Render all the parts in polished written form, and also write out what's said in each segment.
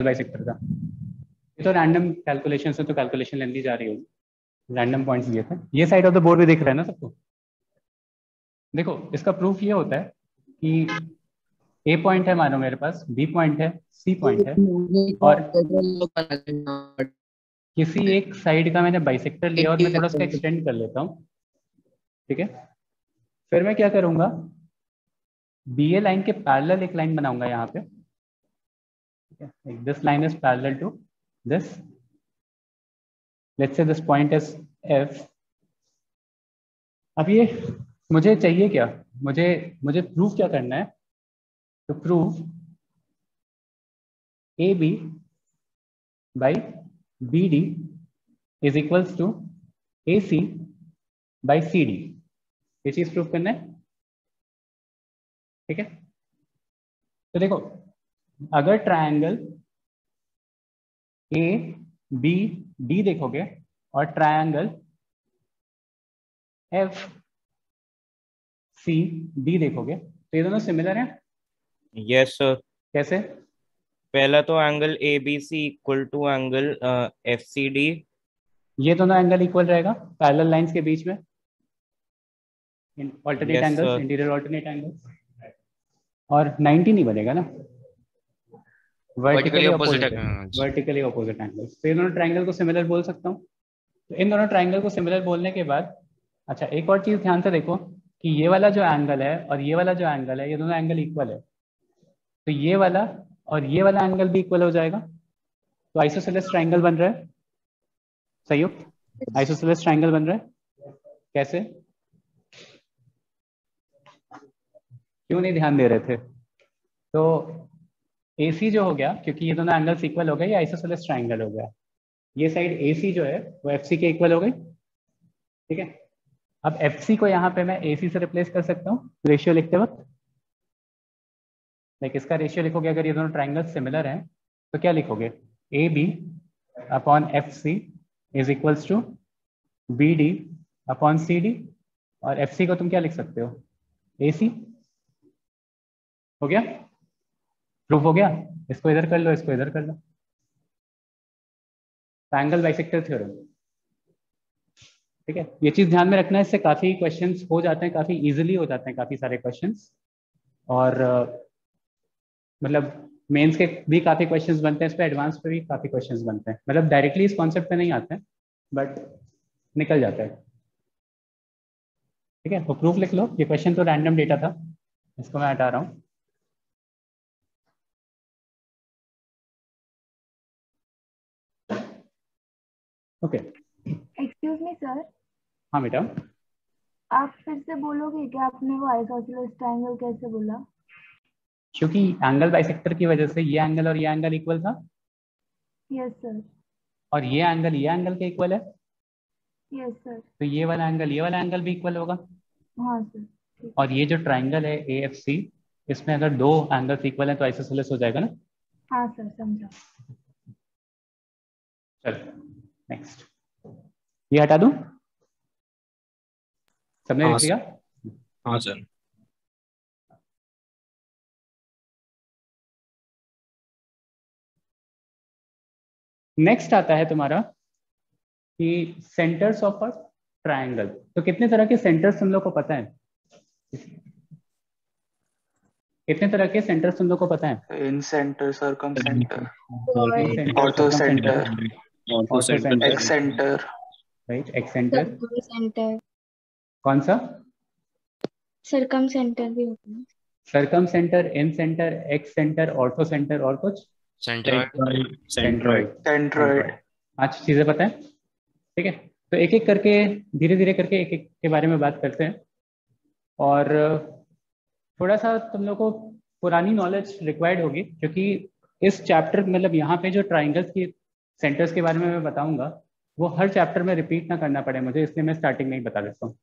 Bisector का। ये तो रैंडम कैलकुलेशन से तो कैलकुलेशन लेनी जा रही होगी, रैंडम पॉइंट्स दिए थे। ये साइड ऑफ द बोर्ड भी दिख रहा है ना सबको? देखो इसका प्रूफ ये होता है कि ए पॉइंट है मानो मेरे पास, बी पॉइंट है, सी पॉइंट है, और किसी एक साइड का मैंने बाइसेक्टर लिया और मैं थोड़ा उसका एक्सटेंड कर लेता हूँ, ठीक है। फिर मैं क्या करूंगा, बी ए लाइन के पैरेलल एक लाइन बनाऊंगा यहाँ पे, this line is parallel to this, let's say this point is F. अब ये मुझे चाहिए क्या, मुझे मुझे प्रूव क्या करना है, तो prove A B by B D is equals to A C by C D, ये चीज प्रूव करना है, ठीक है। तो देखो अगर ट्रायंगल ए बी डी देखोगे और ट्रायंगल एफ सी डी देखोगे तो ये दोनों सिमिलर हैं। Yes sir. कैसे? पहला तो angle A B C equal to angle F C D, ये दोनों एंगल इक्वल रहेगा पैरेलल लाइंस के बीच में, alternate Yes, angles, sir. Interior alternate angles, और 90 नहीं बनेगा ना, vertically opposite opposite, angles. Vertically opposite angles. तो इन दोनों ट्रायंगल को सिमिलर बोल सकता हूँ। तो इन दोनों ट्रायंगल को सिमिलर बोलने के बाद, अच्छा एक और चीज ध्यान से देखो कि ये वाला जो एंगल है और ये वाला जो एंगल है, ये दोनों एंगल इक्वल है, तो ये वाला और ये वाला एंगल भी इक्वल हो जाएगा, तो आइसोसेलेस ट्रायंगल बन रहा है, संयुक्त आइसोसेलेस ट्रायंगल बन रहा है। कैसे? क्यों नहीं ध्यान दे रहे थे? तो AC जो हो गया, क्योंकि ये दोनों एंगल्स इक्वल हो गए, ये आइसोसेलेस ट्रायंगल हो गया। ये साइड AC जो है वो FC के इक्वल हो गई, ठीक है। अब FC को यहाँ पे मैं AC से रिप्लेस कर सकता हूँ रेशियो लिखते वक्त। लाइक इसका रेशियो लिखोगे, अगर ये दोनों ट्रायंगल सिमिलर हैं तो क्या लिखोगे, AB upon FC is equals to BD upon CD, और FC को तुम क्या लिख सकते हो, AC। हो गया, प्रूफ हो गया। इसको इधर कर लो, इसको इधर कर लो, ट्रायंगल बाइसेक्टर थ्योरम, ठीक है। ये चीज ध्यान में रखना है, इससे काफी क्वेश्चंस हो जाते हैं, काफी इजीली हो जाते हैं काफी सारे क्वेश्चंस, और मतलब मेंस के भी काफी क्वेश्चंस बनते हैं इस पे, एडवांस पे भी काफी क्वेश्चंस बनते हैं, मतलब डायरेक्टली इस कॉन्सेप्ट पे नहीं आते हैं बट निकल जाता है, ठीक है। तो प्रूफ लिख लो, ये क्वेश्चन तो रैंडम डेटा था, इसको मैं हटा रहा हूँ। ओके, एक्सक्यूज मी सर, हाँ बेटा। आप फिर से बोलोगे कि आपने वो आइसोसेलेस ट्रायंगल कैसे बोला? क्योंकि एंगल बाइसेक्टर की वजह से ये एंगल और ये एंगल इक्वल था, यस सर। और ये एंगल के इक्वल है, यस सर। तो ये वाला एंगल भी इक्वल होगा। हाँ सर। और ये जो ट्राइंगल है AFC, इसमें अगर दो एंगल्स इक्वल हैं तो आइसोसेलेस हो जाएगा ना। हाँ सर, समझा। चलो नेक्स्ट, ये हटा दूं, सबने लिख लिया? हाँ सर। नेक्स्ट आता है तुम्हारा कि सेंटर्स ऑफ अ ट्रायंगल। तो कितने तरह के सेंटर्स तुम लोग को पता है? कितने तरह के सेंटर्स तुम लोग को पता है? Incentre, circumcentre, orthocentre, centre, excentre, right, excentre, centre, कौन सा? सरकम सेंटर भी होता है। Circumcentre, incentre, excentre, orthocentre, और कुछ? सेंट्रॉइड। सेंट्रॉइड। 5 चीजें पता है, ठीक है। तो एक एक करके, धीरे धीरे करके एक एक के बारे में बात करते हैं, और थोड़ा सा तुम लोग को पुरानी नॉलेज रिक्वायर्ड होगी, क्योंकि इस चैप्टर मतलब यहाँ पे जो ट्राइंगल्स की सेंटर्स के बारे में मैं बताऊंगा वो हर चैप्टर में रिपीट ना करना पड़े मुझे, इसलिए मैं स्टार्टिंग में ही बता देता हूँ,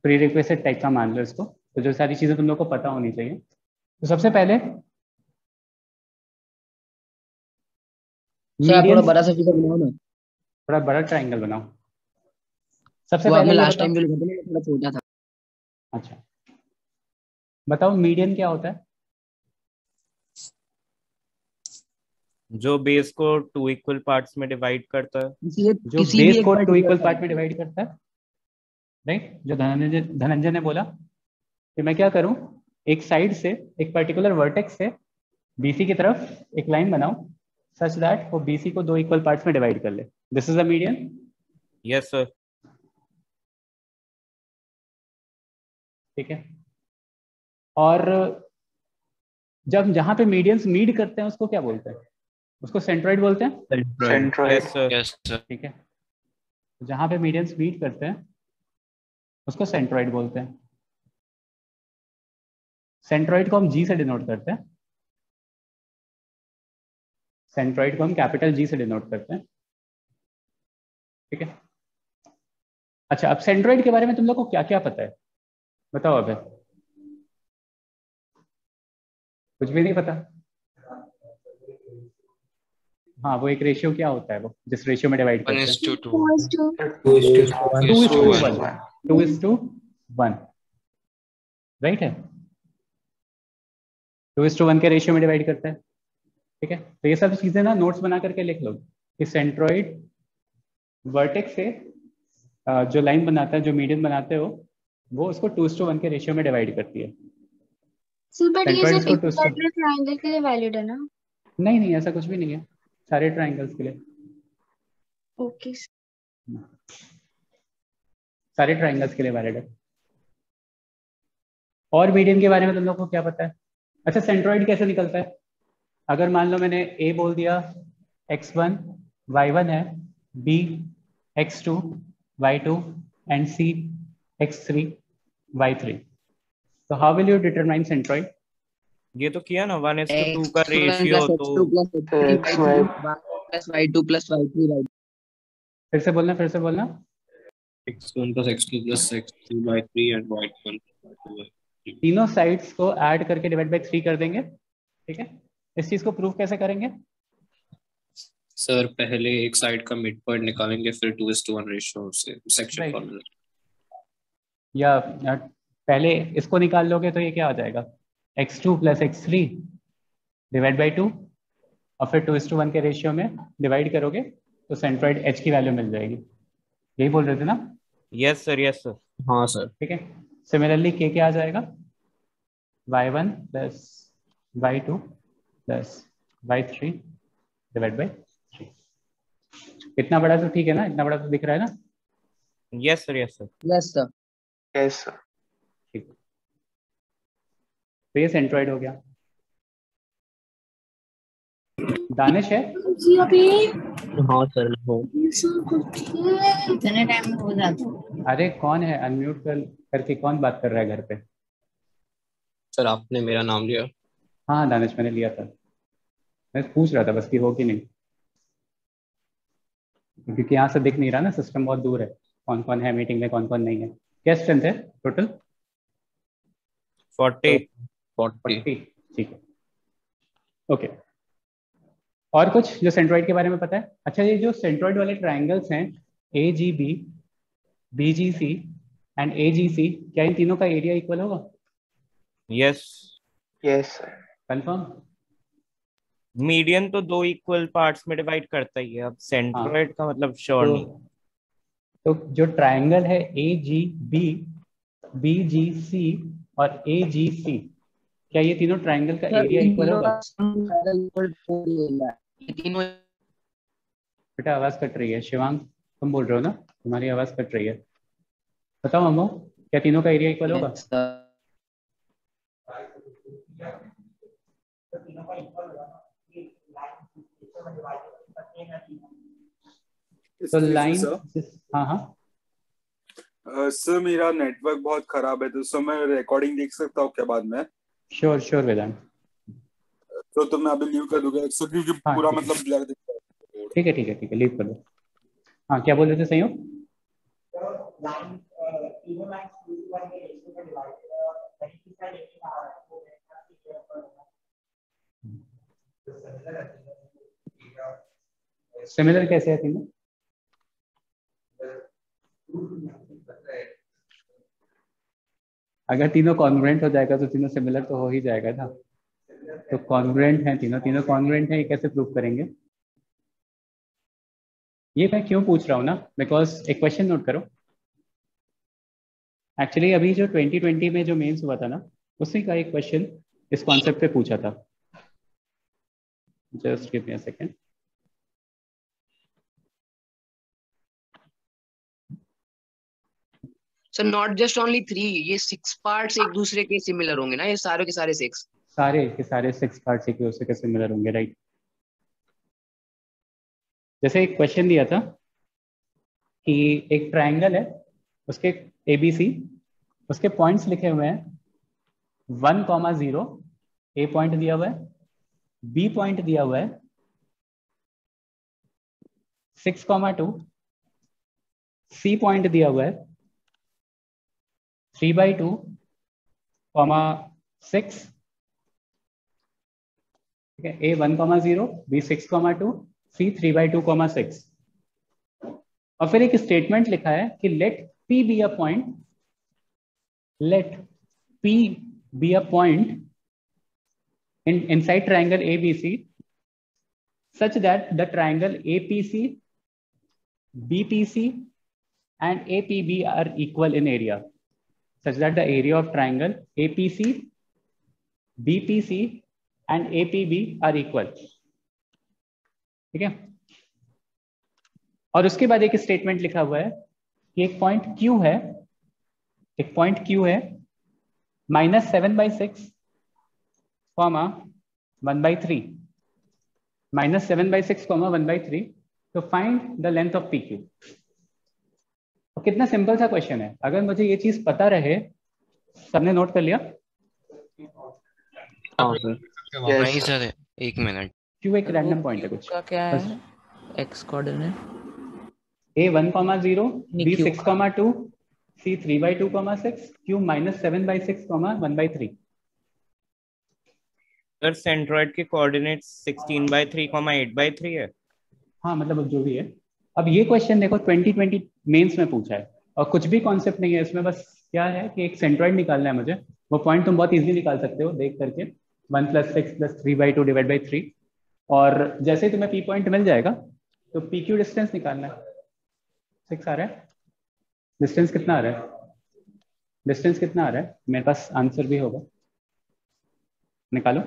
प्री रिक्वेस्टेड टाइप का मान लो इसको। तो जो सारी चीजें तुम लोग को पता होनी चाहिए, तो सबसे पहले थोड़ा बड़ा सा फिगर बनाओ ना, थोड़ा बड़ा ट्राइंगल बनाओ। सबसे वो पहले आपने ये लास्ट बताओ, टाइम भी लिखा था ना, थोड़ा छोटा था। अच्छा बताओ मीडियन क्या होता है? जो बेस को 2 इक्वल पार्ट्स में डिवाइड करता है। जो किसी भी बेस एक को 2 particular इक्वल side पार्ट में डिवाइड करता है, राइट। जो धनंजय ने बोला कि मैं क्या करूं, एक साइड से, एक पर्टिकुलर वर्टेक्स से बीसी की तरफ एक लाइन बनाऊं सच दैट वो बीसी को 2 इक्वल पार्ट्स में डिवाइड कर ले। This is a median. Yes sir. ठीक है। और जब जहां पे मीडियंस मीट करते हैं उसको क्या बोलते हैं? उसको सेंट्रोइड बोलते हैं। Centroid. Yes sir. Yes, sir. ठीक है। जहां पे मीडियंस मीट करते हैं उसको सेंट्रोइड बोलते हैं। सेंट्रोइड को हम जी से डिनोट करते हैं। सेंट्रोइड को हम कैपिटल जी से डिनोट करते हैं। ठीक है। अच्छा, अब सेंट्रोइड के बारे में तुम लोग को क्या क्या पता है, बताओ। अबे कुछ भी नहीं पता? हाँ, वो एक रेशियो क्या होता है, वो जिस रेशियो में डिवाइड करते हैं? 2:2. 2:1. 2:1, राइट है। 2:1 के रेशियो में डिवाइड करते हैं। ठीक है। तो ये सब चीजें ना नोट्स बना करके लिख लो कि सेंट्रोइड वर्टेक्स से जो लाइन बनाता है, जो मीडियन बनाते हो, वो उसको 2:1 के रेशियो में डिवाइड करती है। सर बट ये सेंट्रोइड सिर्फ इसको 2:1। इक्विलैटरल ट्रायंगल के लिए वैलिड है ना? नहीं नहीं, ऐसा कुछ भी नहीं है, सारे ट्राइंगल्स के लिए। ओके। सारे ट्राइंगल्स के लिए वैलिड है। और मीडियन के बारे में तुम लोग को क्या पता है? अच्छा, सेंट्रोइड कैसे निकलता है? अगर मान लो मैंने ए बोल दिया x1 y1 है, b x2 y2 and c x3 y3, तो how will you determine centroid? ये तो किया ना 1:2 का X1 रेशियो plus तो X2 plus X3 X, Y3 Y. plus Y2 plus Y3 Y2. फिर से बोलना, फिर से बोलना। X1 plus X2 plus X3 by 3 and Y1 by 2 by 3. तीनों साइड्स को ऐड करके डिवाइड बाय 3 कर देंगे। ठीक है। इस चीज को प्रूव कैसे करेंगे? सर पहले एक साइड का मिड पॉइंट निकालेंगे फिर 2:1 रेशियो से सेक्शन Right. फॉर्मूला। या पहले इसको निकाल लोगे तो ये क्या आ जाएगा, x2 plus x3 divide by 2, और फिर 2:1 के रेशियो में डिवाइड करोगे तो सेंट्रोइड h की वैल्यू मिल जाएगी। यही बोल रहे थे ना? Yes sir, yes sir. हाँ सर। ठीक है। सिमिलरली k क्या आ जाएगा, y1 plus y2 plus y3 divide by 3। इतना बड़ा तो ठीक है ना, इतना बड़ा तो दिख रहा है ना? Yes sir, yes sir. Yes sir. Yes, sir. ठीक। तो ये सेंट्रोइड हो गया। दानिश है? हाँ सर हो। कितने टाइम में हो जाता? अरे कौन है, अनम्यूट करके कौन बात कर रहा है घर पे? सर आपने मेरा नाम लिया। हाँ दानिश, मैंने लिया था। मैं पूछ रहा था बस कि हो कि नहीं, क्योंकि यहाँ से दिख नहीं रहा ना, सिस्टम बहुत दूर है, कौन कौन है मीटिंग में, कौन कौन नहीं है। क्या स्ट्रेंथ है टोटल? 40। 40। ठीक है। ओके। और कुछ जो सेंट्रोइड के बारे में पता है? अच्छा, ये जो सेंट्रोइड वाले ट्राइंगल्स हैं AGB, BGC एंड AGC, क्या इन तीनों का एरिया इक्वल होगा? Yes. Yes, sir. Confirm? Median तो 2 इक्वल पार्ट्स में डिवाइड करता ही है, अब सेंट्रोइड का मतलब श्योर नहीं। तो जो ट्राइंगल है AGB, BGC और AGC, क्या ये तीनों ट्राइंगल का सर एरिया इन इक्वल तीनों होगा? का sum total equal to 4 है। ये तीनों बेटा आवाज कट रही है। शिवांग तुम बोल रहे हो ना, तुम्हारी आवाज कट रही है। बताओ अम्मो, क्या तीनों का एरिया इक्वल होगा? Yes sir. तो लाइन, हाँ हाँ सर मेरा नेटवर्क बहुत खराब है तो सर मैं रिकॉर्डिंग देख सकता हूँ क्या बाद में? श्योर श्योर वेदांत। तो मैं अभी लीव कर दूंगा सर, क्योंकि हाँ, पूरा ठीक है। मतलब ब्लर दिख रहा है। ठीक है ठीक है ठीक है, लीव कर दो। हाँ, क्या बोल रहे थे संयोग? सिमिलर कैसे है तीनों? अगर तीनों कॉन्ग्रुएंट हो जाएगा तो तीनों सिमिलर तो हो ही जाएगा ना। तो कॉन्ग्रुएंट हैं तीनों, तीनों कॉन्ग्रुएंट हैं, ये कैसे प्रूव करेंगे? ये मैं क्यों पूछ रहा हूँ ना, बिकॉज एक क्वेश्चन नोट करो। एक्चुअली अभी जो 2020 में जो मेंस हुआ था ना, उसी का एक क्वेश्चन इस कॉन्सेप्ट पे पूछा था। Just give me a second. Sir not just only 3, ये 6 पार्ट्स एक दूसरे के सिमिलर होंगे ना, ये सारे के सारे 6? सारे के सारे 6 पार्ट्स एक दूसरे के सिमिलर होंगे, राइट। जैसे एक क्वेश्चन दिया था कि एक ट्राइंगल है, उसके ABC, उसके पॉइंट्स लिखे हुए हैं 1,0, A पॉइंट दिया हुआ है, B पॉइंट दिया हुआ है 6,2, C पॉइंट दिया हुआ है 3/2, 6, ठीक है। A 1,0, B 6,2, C 3/2, 6। और फिर एक स्टेटमेंट लिखा है कि let P be a point, let P be a point inside triangle ABC such that the triangle APC, BPC and APB are equal in area, such that the area of triangle APC, BPC and APB are equal, ठीक है। और उसके बाद एक statement लिखा हुआ है कि एक पॉइंट Q है, एक पॉइंट Q है -7/6, 1/3, -7/6, 1/3, तो find the length of PQ। तो कितना सिंपल सा क्वेश्चन है, अगर मुझे ये चीज पता रहे। सबने नोट कर लिया? हाँ सर। Yes, sir. सर एक मिनट। Q एक रैंडम पॉइंट है कुछ का क्या बस। है x coordinate? A 1,0, B Q 6,2, C 3/2, 6, Q -7/6, 1/3। Sir centroid के कोऑर्डिनेट्स 16/3, 8/3 है। हाँ मतलब अब जो भी है। अब ये क्वेश्चन देखो 2020 मेंस में पूछा है और कुछ भी कॉन्सेप्ट नहीं है इसमें, बस क्या है कि एक सेंट्रॉइड निकालना है मुझे। वो पॉइंट तुम बहुत इजीली निकाल सकते हो देख करके, 1 + 6 + 3/2 / 3। और जैसे ही तुम्हें P पॉइंट मिल जाएगा तो PQ डिस्टेंस निकालना है। 6 आ रहा है, डिस्टेंस कितना आ रहा है? डिस्टेंस कितना आ रहा है? मेरे पास आंसर भी होगा, निकालो।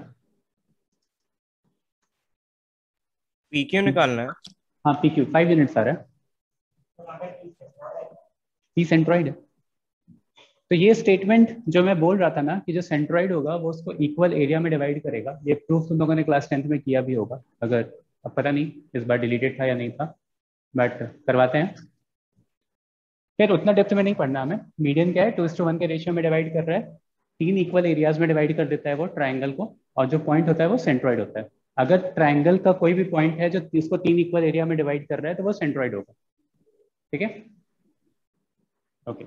PQ निकालना है। हाँ PQ 5 यूनिट्स आ रहा है, P सेंट्रॉइड है। तो ये स्टेटमेंट जो मैं बोल रहा था ना कि जो सेंट्रॉइड होगा वो उसको इक्वल एरिया में डिवाइड करेगा, ये प्रूफ तुम लोगों ने क्लास 10th में किया भी होगा। अगर अब पता नहीं इस बार डिलीटेड था या नहीं था, बट करवाते हैं। फिर उतना डेप्थ में नहीं पढ़ना हमें। मीडियन क्या है, 2:1 के रेशियो में डिवाइड कर रहा है, 3 इक्वल एरियाज में डिवाइड कर देता है वो ट्राइंगल को, और जो पॉइंट होता है वो सेंट्रॉइड होता है। अगर ट्राइंगल का कोई भी पॉइंट है जो इसको 3 इक्वल एरिया में डिवाइड कर रहा है तो वो सेंट्रॉइड होगा, ठीक है। ओके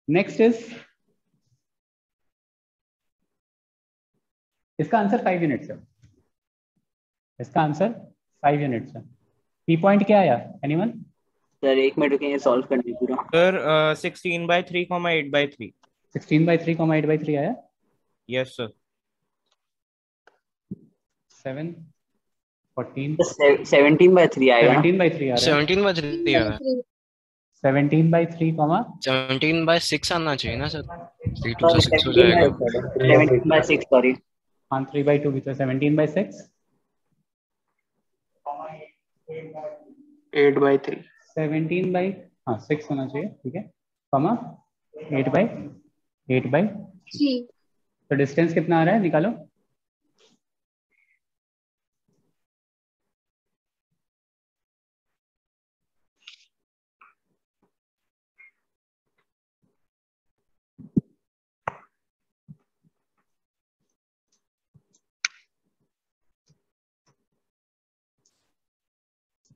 नेक्स्ट इज, इसका आंसर 5 यूनिट्स है। इसका आंसर 5 यूनिट्स है। P पॉइंट क्या आया एनीवन? सर एक मिनट रुकिए, सॉल्व करने पूरा। सर 16/3, 8/3। 16/3, 8/3 आया। Yes sir. 7, 14, 17/3 आएगा। 17/3 आ रहा है। 17/3 आ रहा है। 17/3, 17/6 आना चाहिए ना सर, 3 2 से 6 हो जाएगा। 17/6 सॉरी। हाँ 3/2 भी तो 17/6, 8/3. 17 हाँ 6 होना चाहिए, ठीक है, कॉमा 8/3। तो डिस्टेंस कितना आ रहा है निकालो।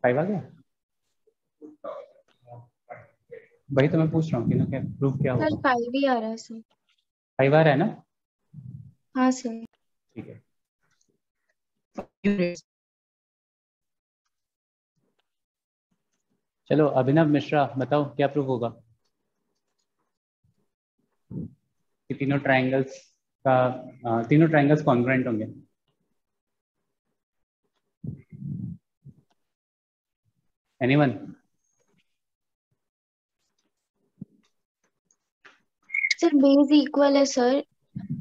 फाइव आ गया। वही तो मैं पूछ रहा हूँ कि ना क्या प्रूफ क्या होगा। 5 ही आ रहा है सर। 5 आ रहा है ना? हाँ सर। ठीक है। चलो अभिनव मिश्रा बताओ क्या प्रूफ होगा। कि तीनों ट्राइंगल्स कॉन्ग्रुएंट होंगे? एनीवन? सर बेस इक्वल है सर,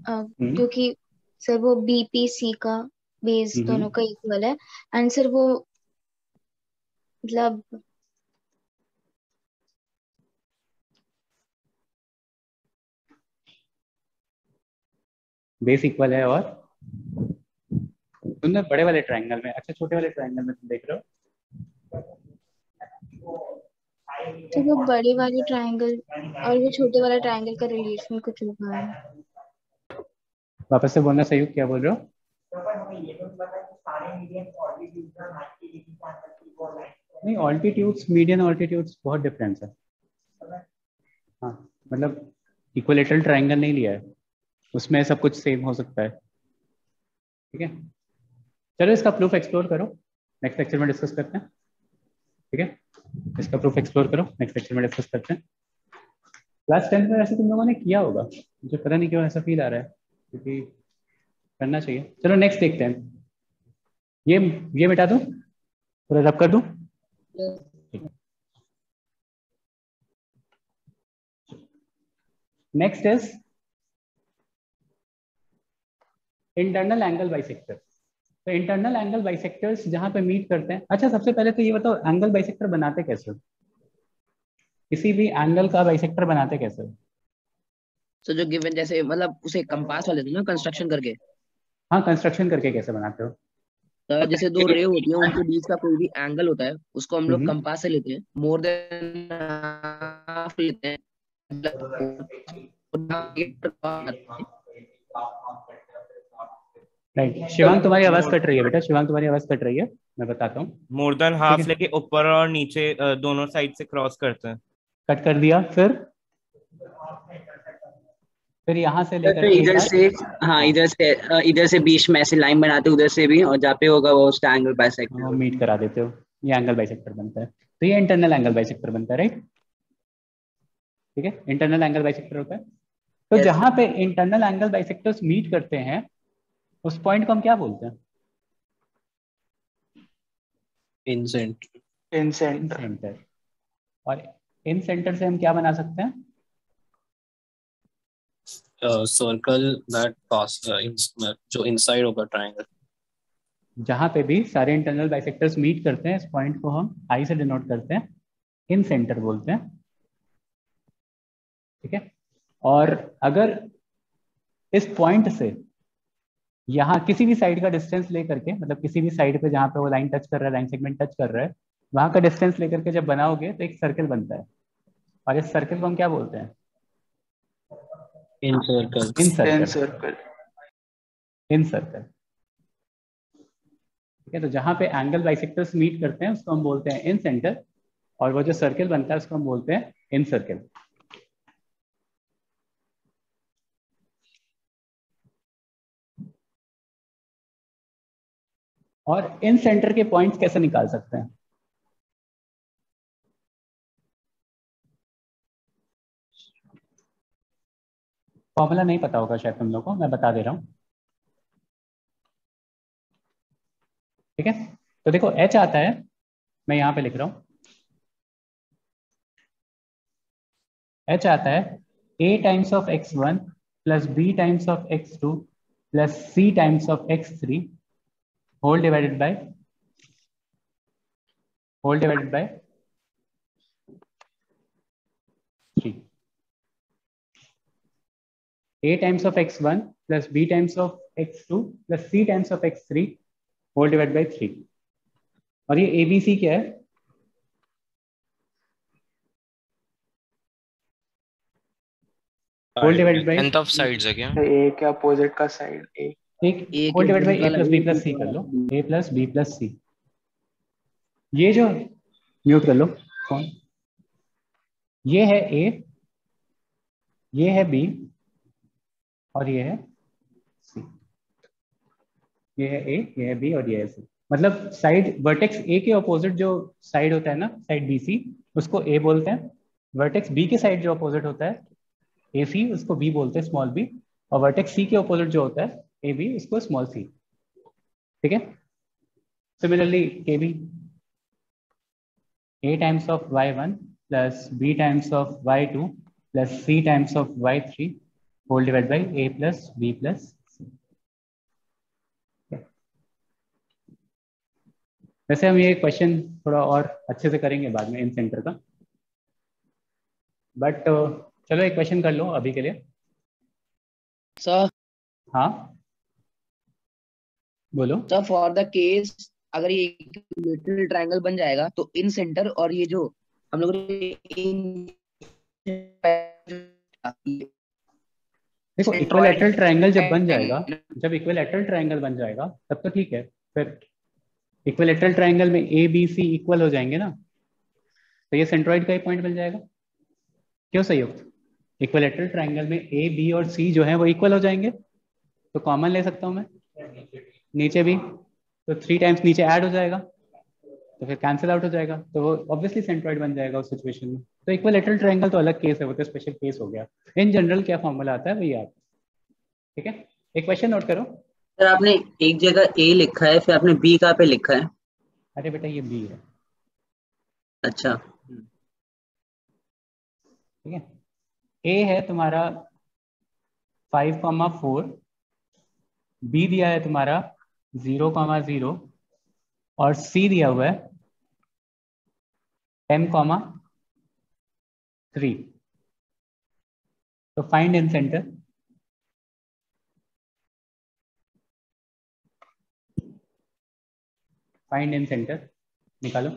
क्योंकि सर वो बीपीसी का बेस दोनों का इक्वल है। एंड सर वो मतलब बेस इक्वल है और तुमने बड़े वाले ट्रायंगल में, अच्छा छोटे वाले ट्रायंगल में तुम देख रहे हो तो वो बड़े वाले ट्रायंगल और वो छोटे वाले ट्रायंगल का रिलेशन कुछ होगा है। वापस से बोलना सही, क्या बोल रहे हो? नहीं, ऑल्टीट्यूड्स मीडियन ऑल्टीट्यूड्स बहुत डिफरेंस है। हाँ मतलब इक्विलेटरल ट्रायंगल नहीं लिया है, उसमें सब कुछ सेम हो सकता है। ठीक है, चलो इसका प्रूफ एक्सप्लोर करो, नेक्स्ट लेक्चर में डिस्कस करते हैं। ठीक है, इसका प्रूफ एक्सप्लोर करो, नेक्स्ट लेक्चर में डिस्कस करते हैं। क्लास 10 में वैसे तुम लोगों ने किया होगा, मुझे पता नहीं क्यों ऐसा फील आ रहा है, क्योंकि करना चाहिए। चलो नेक्स्ट देखते हैं। ये मिटा दूं, पूरा रब कर दूं? Next is internal angle bisector. तो इंटरनल एंगल बाइसेक्टर्स जहां पे मीट करते हैं, अच्छा सबसे पहले तो ये बताओ एंगल बाइसेक्टर बनाते कैसे हो? किसी भी एंगल का बाइसेक्टर बनाते कैसे हो? तो जो गिवन जैसे मतलब उसे कंपास वाले थे ना कंस्ट्रक्शन करके। हाँ, कंस्ट्रक्शन करके कैसे बनाते हो? तो जैसे दो रे होती है, उनके बीच का कोई भी एंगल होता है, उसको हम लोग कंपास से लेते हैं, मोर देन हाफ लेते हैं। राइट, शिवांग तुम्हारी आवाज कट रही है बेटा, शिवांग तुम्हारी आवाज कट रही है, मैं बताता हूँ। मोर देन हाफ लेके ऊपर और नीचे दोनों साइड से क्रॉस करते हैं। कट कर दिया, फिर यहाँ से लेकर तो इधर से, हाँ इधर से बीच में ऐसे लाइन बनाते उधर से भी, और जहाँ पे होगा वो उसका एंगल बाइसेक्टर मीट करा देते हो, ये एंगल बाइसेक्टर बनता है। तो ये इंटरनल एंगल बाइसेक्टर बनता है, राइट? ठीक है, इंटरनल एंगल बाइसेक्टर होता है। तो जहां पे इंटरनल एंगल बाइसेक्टर्स मीट करते हैं उस पॉइंट को हम क्या बोलते हैं? इन सेंटर। और इन सेंटर से हम क्या बना सकते हैं? सर्कल दैट पास जो इनसाइड होगा ट्रायंगल। जहां पे भी सारे इंटरनल बाइसेक्टर्स मीट करते हैं, इस पॉइंट को हम आई से डिनोट करते हैं, इन सेंटर बोलते हैं। ठीक है, और अगर इस पॉइंट से यहाँ किसी भी साइड का डिस्टेंस लेकर के, मतलब किसी भी साइड पे जहाँ पे वो लाइन टच कर रहा है, लाइन सेगमेंट टच कर रहा है, वहां का डिस्टेंस लेकर के जब बनाओगे तो एक सर्कल बनता है, और इस सर्कल को हम क्या बोलते हैं? इन सर्कल। ठीक है, तो जहाँ पे एंगल बाइसेक्टर्स मीट करते हैं उसको हम बोलते हैं इन सेंटर, और वो जो सर्कल बनता है उसको हम बोलते हैं इन सर्कल। और इन सेंटर के पॉइंट्स कैसे निकाल सकते हैं? फॉर्मूला नहीं पता होगा शायद तुम लोगों को, मैं बता दे रहा हूं। ठीक है, तो देखो H आता है, मैं यहां पे लिख रहा हूं, H आता है A times of x1 plus B times of x2 plus C times of x3 whole divided by 3। A times of x1 plus B times of x2 plus C times of x3 whole divide by 3। और ये ABC क्या है? Whole divided by length of sides है क्या? A के opposite का side एक whole divide by A plus B plus C कर लो, A plus B plus C। ये जो म्यूट कर लो कौन, ये है A, ये है B और ये है C। ये है A, ये है B और ये है C। मतलब साइड वर्टेक्स A के अपोजिट जो साइड होता है ना, साइड BC, उसको A बोलते हैं। वर्टेक्स B के साइड जो अपोजिट होता है ए सी उसको बी बोलते हैं, स्मॉल बी, और वर्टेक्स सी के अपोजिट जो होता है ए बी, उसको स्मॉल सी। ठीक है, सिमिलरली के B, a times of y1 plus b times of y2 plus c times of y3 whole divided by a plus b plus c। वैसे हम ये क्वेश्चन थोड़ा और अच्छे से करेंगे बाद में इन सेंटर का, बट चलो एक क्वेश्चन कर लो अभी के लिए। सर हाँ बोलो। सर फॉर द केस अगर ये इक्विलेटरल ट्रायंगल बन जाएगा तो इन सेंटर और ये जो हम लोग देखो इक्विलैटरल ट्रायंगल जब बन जाएगा, जब इक्विलैटरल ट्रायंगल बन जाएगा तब तो ठीक है, फिर इक्विलैटरल ट्रायंगल में ए बी सी इक्वल हो जाएंगे ना, तो ये सेंट्रॉइड का ही पॉइंट बन जाएगा। क्यों संयुक्त? इक्विलैटरल ट्रायंगल में ए बी और सी जो है वो इक्वल हो जाएंगे, तो कॉमन ले सकता हूँ मैं नीचे भी, तो 3 टाइम्स नीचे ऐड हो जाएगा, तो फिर कैंसिल आउट हो जाएगा, तो वो ऑब्वियसली सेंट्रॉइड बन जाएगा उस सिचुएशन में। तो इक्विलैटरल ट्रायंगल तो अलग केस है, वो तो स्पेशल केस हो गया। इन जनरल क्या फॉर्मूला आता है वही आता है। ठीक है, एक क्वेश्चन नोट करो। सर आपने एक जगह ए लिखा है, फिर आपने बी कहाँ पे लिखा है? अरे बेटा ये बी है। अच्छा ठीक है, ए है तुम्हारा 5,4, बी दिया है तुम्हारा 0,0 और सी दिया हुआ है 10,3। तो find incentre. Find incentre निकालो।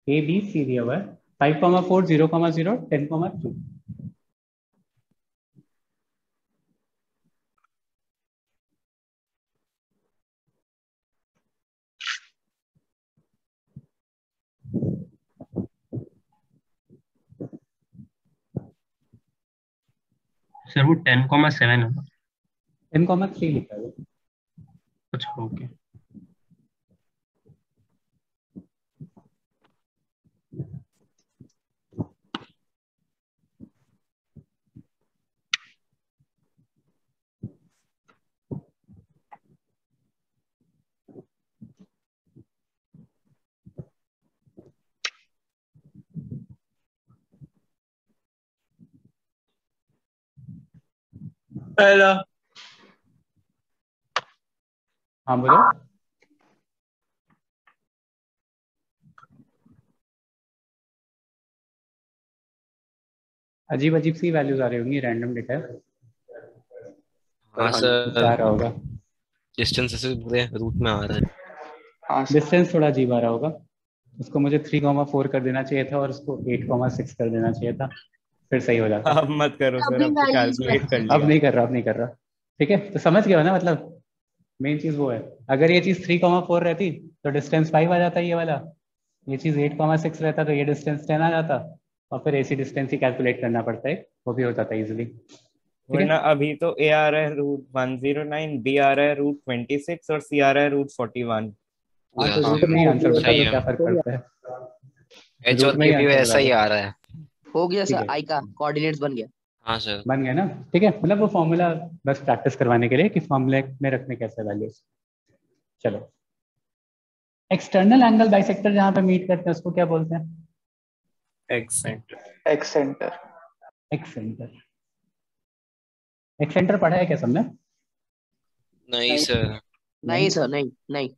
ए बी सी दिया हुआ है 5,4, 0,0, 10,3। सर वो 10,7 है ना? 10,3 लिखा है। अच्छा ओके। हेलो। हाँ बोलो। अजीब अजीब सी वैल्यूज आ रही होंगी, रैंडम डेटा हाँ सर, आ रहा होगा। डिस्टेंस से पूरे रूट में आ रहा है। हाँ सर। डिस्टेंस थोड़ा अजीब आ रहा होगा, उसको मुझे 3,4 कर देना चाहिए था और उसको 8,6 कर देना चाहिए था, फिर सही हो जाता। अब मत करो सर, अब तो कैलकुलेट कर लिया। अब नहीं कर रहा, अब नहीं कर रहा। ठीक है, तो समझ गया हो ना, मतलब मेन चीज वो है। अगर ये चीज 3,4 रहती तो डिस्टेंस 5 आ जाता ये वाला, ये चीज 8,6 रहता तो ये डिस्टेंस 10 आ जाता, और फिर ऐसी डिस्टेंस ही कैलकुलेट करना पड़ता है, वो भी हो जाता है इजिली। वरना अभी तो ए आ रहा है रूट 109, बी आ रहा है रूट 26 और सी आ रहा है रूट 41। हाँ तो रूट में ही आंसर बता दो, क्या फर्क पड़ता है। एच और के भी वैसा ही आ रहा है। हो गया सर, आई का कोऑर्डिनेट्स बन गया। हाँ सर बन गया ना। ठीक है, मतलब वो फॉर्मूला बस प्रैक्टिस करवाने के लिए कि फॉर्मूले में रखने कैसे वैल्यूज। चलो, एक्सटर्नल एंगल बाइसेक्टर जहां पे मीट करते हैं उसको क्या बोलते हैं? एक्सेंटर। एक्सेंटर। एक्सेंटर। एक्सेंटर पढ़ा है क्या सबने? नहीं सर। नहीं सर, नहीं नहीं।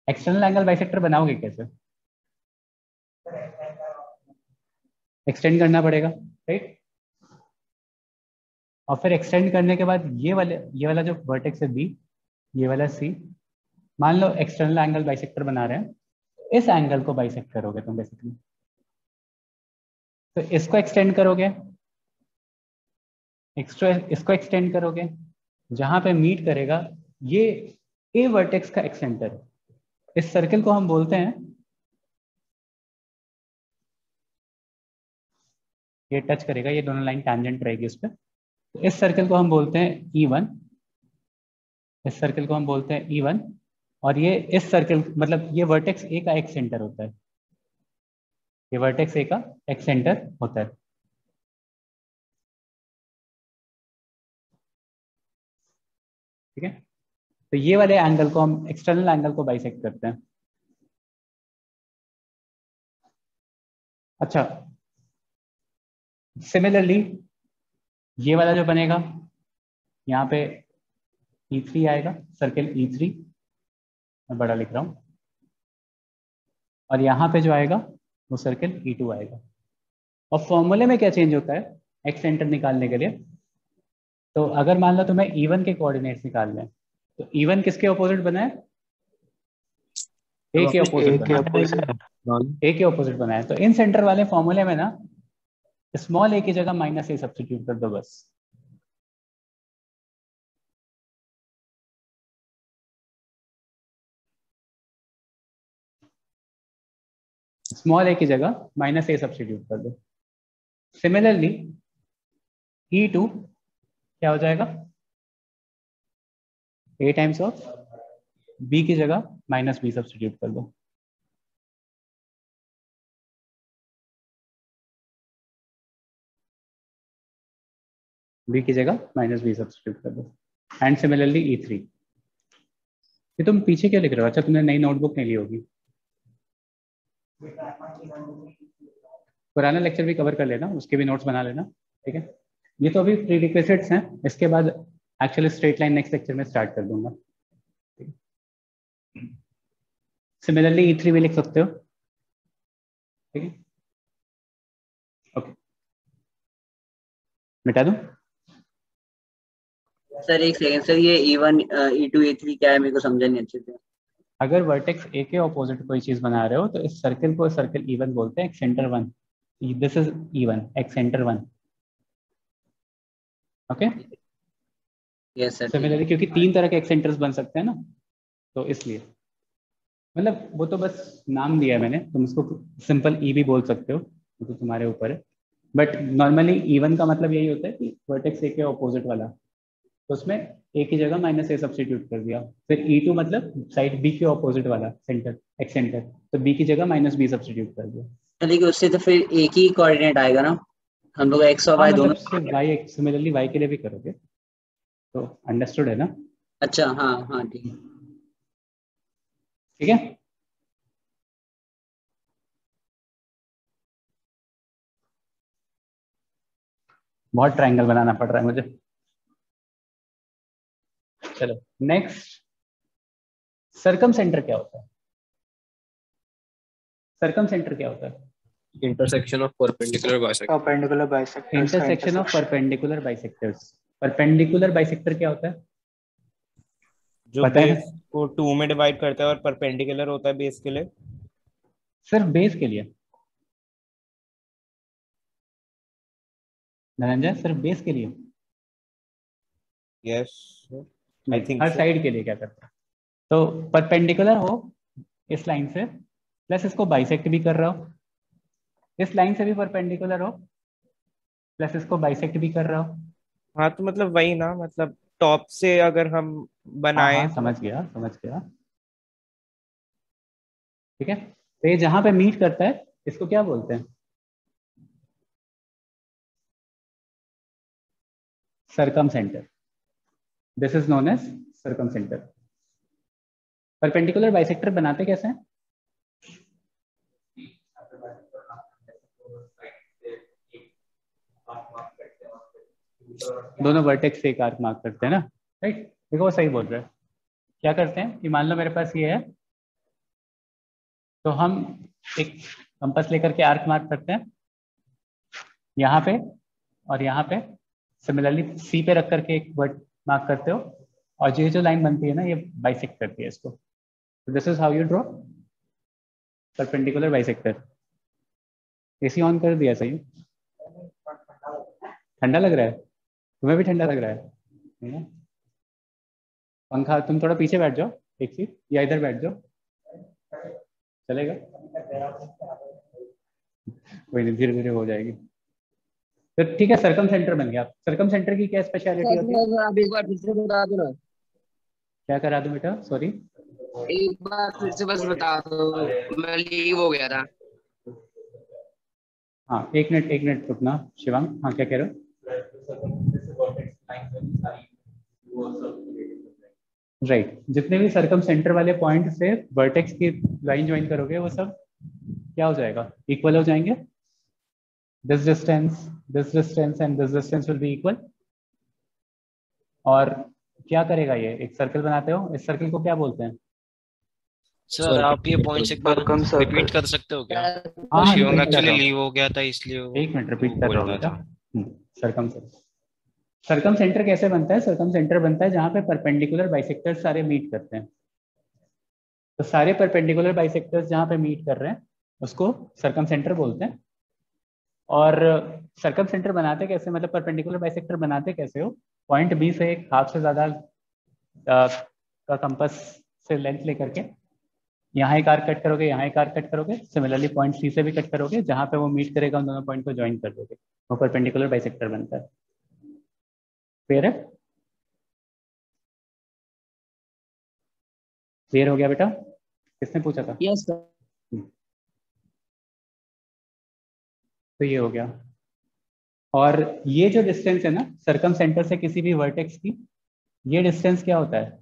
एक्सटर्नल एंगल बाइसेक्टर बनाओगे कैसे? एक्सटेंड करना पड़ेगा, राइट? और फिर एक्सटेंड करने के बाद ये वाला जो वर्टेक्स है बी, ये वाला सी, मान लो एक्सटर्नल एंगल बाइसेक्टर बना रहे हैं, इस एंगल को बाइसेक्ट करोगे तुम बेसिकली। तो इसको एक्सटेंड करोगे, इसको एक्सटेंड करोगे, जहां पे मीट करेगा ये ए वर्टेक्स का एक्सेंटर, इस सर्कल को हम बोलते हैं, ये टच करेगा, ये दोनों लाइन टैंजेंट रहेगी उस पर, तो इस सर्कल को हम बोलते हैं E1, इस सर्कल को हम बोलते हैं E1, और ये इस सर्कल मतलब ये वर्टेक्स ए का एक्सेंटर होता है, ये वर्टेक्स ए का एक्सेंटर होता है। ठीक है, तो ये वाले एंगल को हम एक्सटर्नल एंगल को बाइसेक्ट करते हैं। अच्छा, सिमिलरली ये वाला जो बनेगा, यहाँ पे E3 आएगा, सर्किल E3 मैं बड़ा लिख रहा हूँ, और यहाँ पे जो आएगा वो सर्किल E2 आएगा। और फॉर्मूले में क्या चेंज होता है एक्स सेंटर निकालने के लिए? तो अगर मान लो तुम्हें E1 के कोऑर्डिनेट्स निकालने हैं, तो E1 किसके ऑपोजिट बना है? ए के ऑपोजिट बना है। ए के ऑपोजिट बना है। तो इन सेंटर वाले फॉर्मूले में ना स्मॉल ए की जगह -a सब्स्टिट्यूट कर दो बस। स्मॉल ए की जगह -a सब्स्टिट्यूट कर दो। सिमिलरली E2 क्या हो जाएगा? a टाइम्स ऑफ b की जगह -b सब्स्टिट्यूट कर दो। b की जगह -b सब्स्टिट्यूट कर दो। And similarly E3। ये तुम पीछे क्या लिख रहे हो? अच्छा, तुमने नई नोटबुक नहीं ली होगी। पुराना लेक्चर भी कवर कर लेना, उसके भी नोट्स बना लेना, ठीक है। ये तो अभी प्रीरिक्विजिट्स हैं, इसके बाद actually straight line next lecture में स्टार्ट कर दूंगा। सिमिलरली E3 भी लिख सकते हो, ठीक है। ओके, मिटा दूं? सर एक सेकंड सर, ये E1 E2 E3 क्या है, मेरे को समझा नहीं अच्छे से। अगर वर्टेक्स ए के ऑपोजिट कोई चीज बना रहे हो तो इस सर्किल को सर्किल E1 बोलते हैं, एक सेंटर 1। दिस इज E1, एक centre 1। Okay, yes sir. Similarly क्योंकि 3 तरह के एक्सेंटर्स बन सकते हैं ना, तो इसलिए मतलब वो तो बस नाम दिया है मैंने, तुम उसको सिंपल ई भी बोल सकते हो, वो तो तुम्हारे ऊपर है। बट नॉर्मली E1 का मतलब यही होता है कि वर्टेक्स ए के ऑपोजिट वाला, तो उसमें ए की जगह -a सब्स्टिट्यूट कर दिया। फिर E2 मतलब साइड बी के ऑपोजिट वाला सेंटर, एक्स सेंटर, तो बी की जगह -b सब्स्टिट्यूट कर दिया। लेकिन उससे तो फिर एक ही कोऑर्डिनेट आएगा ना, हम लोग एक्स और वाई दोनों। वाई, सिमिलरली वाई के लिए भी करोगे तो अंडरस्टूड है ना? अच्छा, हाँ हाँ ठीक है। ठीक है, बहुत ट्रायंगल बनाना पड़ रहा है मुझे। चलो नेक्स्ट, सर्कम सेंटर क्या होता है? सर्कम सेंटर क्या होता है? Intersection of perpendicular bisectors. Perpendicular bisectors. Intersection of perpendicular bisectors. Perpendicular bisector क्या होता है? जो पता है? बेस को 2 में डिवाइड करता है और परपेंडिकुलर होता है बेस के लिए। सिर्फ बेस के लिए धनंजय, सिर्फ बेस के लिए? Yes I think her so. Side के लिए क्या करता है? तो परपेंडिकुलर हो इस लाइन से, प्लस इसको बाइसेक्ट भी कर रहा हो, इस लाइन से भी परपेंडिकुलर हो, प्लस इसको बाइसेक्ट भी कर रहा हो। हाँ तो मतलब वही ना, मतलब टॉप से अगर हम बनाए हाँ, समझ गया समझ गया, ठीक है। तो ये जहां पे मीट करता है इसको क्या बोलते हैं? Circumcentre. This is known as circumcentre. Perpendicular bisector बनाते कैसे हैं? दोनों वर्टेक्स से एक आर्क मार्क करते हैं ना, राइट? देखो वो सही बोल रहा है। क्या करते हैं कि मान लो मेरे पास ये है, तो हम एक कंपास लेकर के आर्क मार्क करते हैं यहाँ पे और यहाँ पे। सिमिलरली सी पे रख करके एक वर्ड मार्क करते हो, और ये जो लाइन बनती है ना, ये बाइसेक्ट करती है इसको। This is how you draw perpendicular bisector. AC on कर दिया, सही? ठंडा लग रहा है? तुम्हें भी ठंडा लग रहा है? पंखा, तुम थोड़ा पीछे बैठ जाओ एक सीट, या इधर बैठ जाओ, चलेगा? कोई नहीं, धीरे धीरे हो जाएगी। तो ठीक है, सर्कम सेंटर बन गया। सर्कम सेंटर की क्या स्पेशलिटी होती है? आप एक बार फिर से बता दो ना। क्या करा दूं बेटा? सॉरी, एक बार फिर से बस बता दो, मैं लीव हो गया था। हाँ एक मिनट रुकना शिवांग। हाँ क्या कह रहे हो? राइट जितने भी सरकम सेंटर वाले पॉइंट से वर्टेक्स की लाइन ज्वाइन करोगे वो सब क्या हो जाएगा, इक्वल हो जाएंगे. This distance and this distance will be equal. और क्या करेगा ये, एक सर्कल बनाते हो, इस सर्कल को क्या बोलते हैं? सर आप ये पॉइंट्स एक बार रिपीट कर सकते हो क्या? हाँ शिवम एक्चुअली लीव हो गया था इसलिए एक मिनट रिपीट कर बोल रहा हूँ रहा बेटा. था. सरकम सेंटर कैसे बनता है? सरकम सेंटर बनता है जहाँ पे परपेंडिकुलर बाइसेक्टर्स सारे मीट करते हैं. तो सारे परपेंडिकुलर बाइसेक्टर्स जहाँ पे मीट कर रहे हैं उसको सरकम सेंटर बोलते हैं. और सरकम सेंटर बनाते कैसे, मतलब परपेंडिकुलर बाइसेक्टर बनाते कैसे हो? पॉइंट बी से एक हाफ से ज़्यादा का कंपास से लेंथ लेकर के यहाँ एक आर्क कट करोगे, यहाँ एक आर्क कट करोगे, सिमिलरली पॉइंट सी से भी कट करोगे, जहाँ पे वो मीट करेगा उन दोनों पॉइंट को ज्वाइन कर दोगे, वो परपेंडिकुलर बाइसेक्टर बनता है. क्लियर है? क्लियर हो गया बेटा? किसने पूछा था? Yes sir. तो ये हो गया. और ये जो डिस्टेंस है ना सरकम सेंटर से किसी भी वर्टेक्स की, ये डिस्टेंस क्या होता है?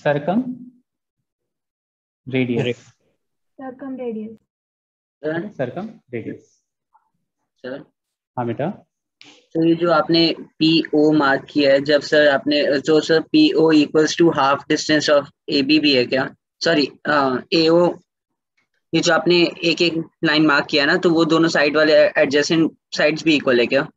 Circumradius. Circumradius. Circumradius. Sir हाँ बेटा. तो ये जो आपने PO मार्क किया है, जब सर आपने जो sir PO equals to half distance of AB भी है क्या? सॉरी AO, ये जो आपने एक एक लाइन मार्क किया ना, तो वो दोनों साइड वाले एडजेसेंट साइड्स भी इक्वल है क्या?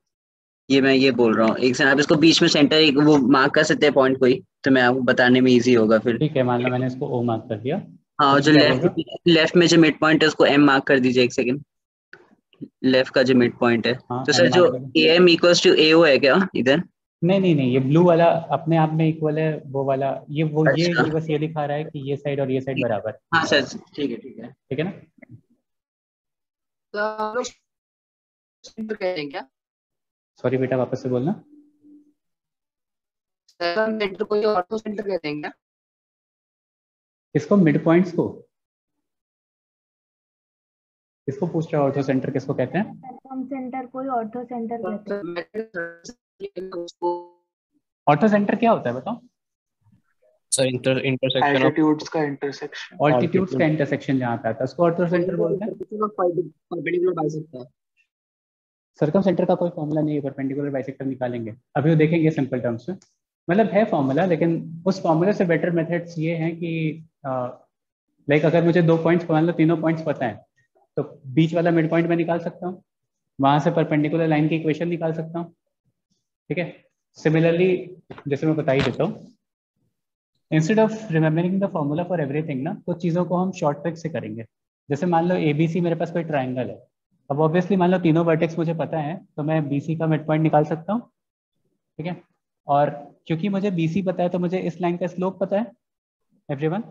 ये मैं ये बोल रहा हूँ. एक आप इसको बीच में सेंटर एक वो मार्क कर सकते हैं पॉइंट कोई, तो मैं आपको बताने में इजी होगा फिर. ठीक है, मान लो मैंने इसको O मार्क कर दिया. हाँ, जो लेफ्ट में जो मिड पॉइंट है उसको M मार्क कर दीजिए. एक सेकंड, लेफ्ट का जो मिड पॉइंट है. हाँ, तो सर जो AM इक्वल्स टू AO है क्या इधर? नहीं, ये ब्लू वाला अपने आप में इक्वल है, वो वाला ये बस ये दिखा रहा है कि ये साइड और ये साइड बराबर. हाँ सर ठीक है. ठीक है ना? तो हम लोग सेंटर कहते हैं क्या? सॉरी बेटा वापस से बोलना. सरकम सेंटर को ऑर्थो सेंटर कहते हैं क्या? किसको? मिड पॉइंट्स को? किसको पूछ रहे हो ऑर्थो सेंटर किसको कहते हैं? सर्कम सेंटर को ऑर्थो सेंटर कहते हैं. ऑर्थो सेंटर क्या होता है बताओ? सर इंटरसेक्शन एल्टीट्यूड्स का इंटरसेक्शन. ऑल्टीट्यूड्स का इंटरसेक्शन जहाँ पे आता है उसको ऑर्थो सेंटर बोलते हैं. Perpendicular bisector. सरकम सेंटर का कोई फॉर्मूला नहीं है, परपेंडिकुलर बाइसेक्टर निकालेंगे अभी वो देखेंगे सिंपल टर्म्स में. मतलब है फॉर्मूला, लेकिन उस फॉर्मूले से बेटर मेथड्स ये हैं कि लाइक अगर मुझे दो पॉइंट्स मान लो तीनों पॉइंट्स पता है तो बीच वाला मिड पॉइंट में निकाल सकता हूँ, वहां से परपेंडिकुलर लाइन की इक्वेशन निकाल सकता हूँ. ठीक है. सिमिलरली जैसे मैं बता ही देता हूँ, instead of remembering the formula for everything ना, कुछ चीज़ों को हम शॉर्ट ट्रिक से करेंगे. जैसे मान लो ABC मेरे पास कोई ट्राइंगल है. अब ऑब्वियसली मान लो तीनों वर्टेक्स मुझे पता है तो मैं BC का मिड पॉइंट निकाल सकता हूँ. ठीक है. और क्योंकि मुझे BC पता है तो मुझे इस लाइन का स्लोप पता है. एवरीवन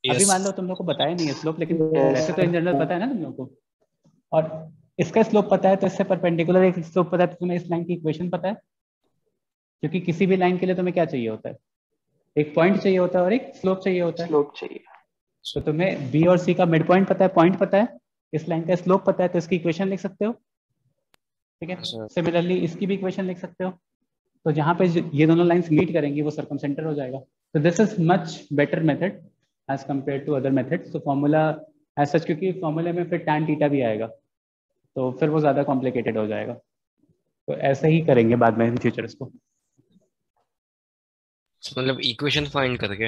अभी मान लो तुम लोग को बताया नहीं है स्लोप, लेकिन वैसे तो इन जनरल पता है ना तुम लोग को. और इसका स्लोप पता है तो इससे परपेंडिकुलर एक स्लोप पता है तो तुम्हें इस लाइन की इक्वेशन पता है. क्योंकि किसी भी लाइन के लिए तुम्हें क्या चाहिए होता है? एक पॉइंट चाहिए होता है और एक स्लोप चाहिए होता है. स्लोप चाहिए. तो तुम्हें B और C का मिड पॉइंट पता है, पॉइंट पता है, इस लाइन का स्लोप पता है तो इसकी इक्वेशन लिख सकते हो. ठीक है. सिमिलरली इसकी भी इक्वेशन लिख सकते हो. तो जहाँ पे ये दोनों लाइंस मीट करेंगी वो सरकम सेंटर हो जाएगा. तो this is much better method as compare to other methods. तो फॉर्मूला एज सच, क्योंकि फॉर्मूले में फिर tan थीटा भी आएगा तो फिर वो ज़्यादा कॉम्प्लिकेटेड हो जाएगा. तो ऐसे ही करेंगे बाद में इन फ्यूचर इसको. मतलब इक्वेशन फाइंड करके.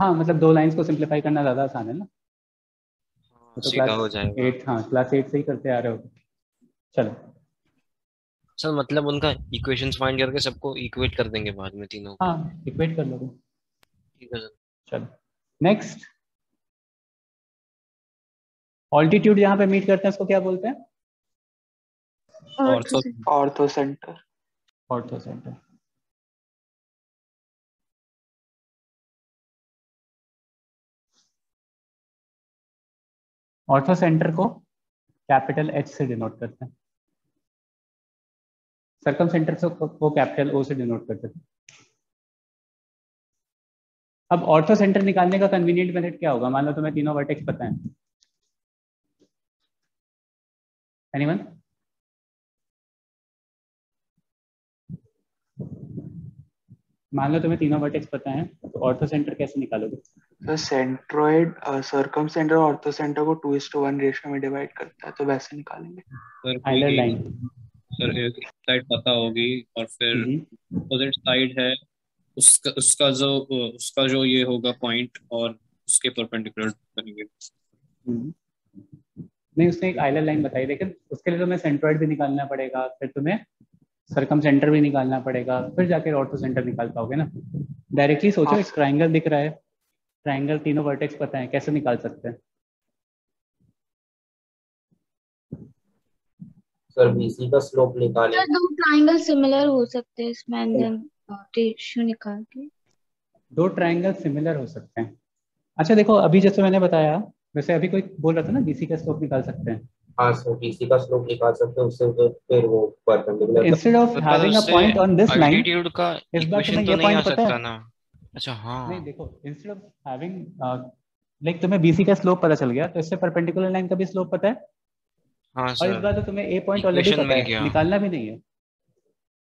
हाँ मतलब दो लाइंस को सिंप्लीफाई करना ज़्यादा आसान है ना. तो सीधा हो जाएगा. 8 हाँ क्लास 8 से ही करते आ रहे हो. चलो सर मतलब उनका इक्वेशंस फाइंड करके सबको इक्वेट कर देंगे बाद में तीनों को. हाँ इक्वेट कर लोगे. ठीक है सर. चलो नेक्स्ट, ऑल्टीट्यूड जहाँ पे मीट करते हैं उसको क्या बोलते हैं? Ortho centre. Ortho centre. Ortho centre को कैपिटल H से डिनोट करते हैं. सर्कम सेंटर को कैपिटल O से डिनोट करते हैं. अब ऑर्थो सेंटर निकालने का कन्वीनियंट मेथड क्या होगा? मान लो तुम्हें तीनों वर्टेक्स पता है. एनीवन? मान लो तुम्हें तीनों वर्टेक्स पता है, तो ऑर्थो सेंटर कैसे निकालोगे? तो सेंट्रोइड सर्कम सेंटर और ऑर्थो सेंटर को 2:1 रेशियो में डिवाइड करता है, तो वैसे निकालेंगे। सर आइलर कोई लाइन। सर एक साइड पता होगी और फिर अपोजिट साइड है, उसका जो ये होगा पॉइंट और उसके परपेंडिकुलर बनेंगे। नहीं, उसने एक आइलर लाइन बताई, लेकिन उसके लिए तुम्हें सेंट्रोइड भी निकालना पड़ेगा, फिर तुम्हें सर्कम सेंटर भी निकालना पड़ेगा, फिर जाके ऑर्थो सेंटर निकाल पाओगे ना। डायरेक्टली सोचो, एक ट्राइंगल दिख रहा है, ट्राइंगल तीनों वर्टेक्स पता है, कैसे निकाल सकते हैं? सर बीसी का स्लोप निकालें। सर दो ट्राइंगल सिमिलर हो सकते हैं इसमें, एंड देन रेशियो निकाल के। दो ट्राइंगल सिमिलर हो सकते हैं। अच्छा देखो, अभी जैसे मैंने बताया, वैसे अभी कोई बोल रहा था ना बीसी का स्लोप निकाल सकते हैं। हाँ सर बीसी का स्लोप निकाल सकते हैं, उससे फिर वो perpendicular instead of having a point on this line, altitude का इस बार इक्वेशन तुम्हें तो ये नहीं आ पॉइंट पता सकता है ना। अच्छा हाँ, नहीं देखो, इंस्टेड ऑफ हैविंग लाइक तुम्हें बीसी का स्लोप पता चल गया, तो इससे परपेंडिकुलर लाइन का भी स्लोप पता है। हाँ और इस सर, बार तो तुम्हें ए पॉइंट ऑलरेडी इक्वेशन पता मिल है, गया। निकालना भी नहीं है।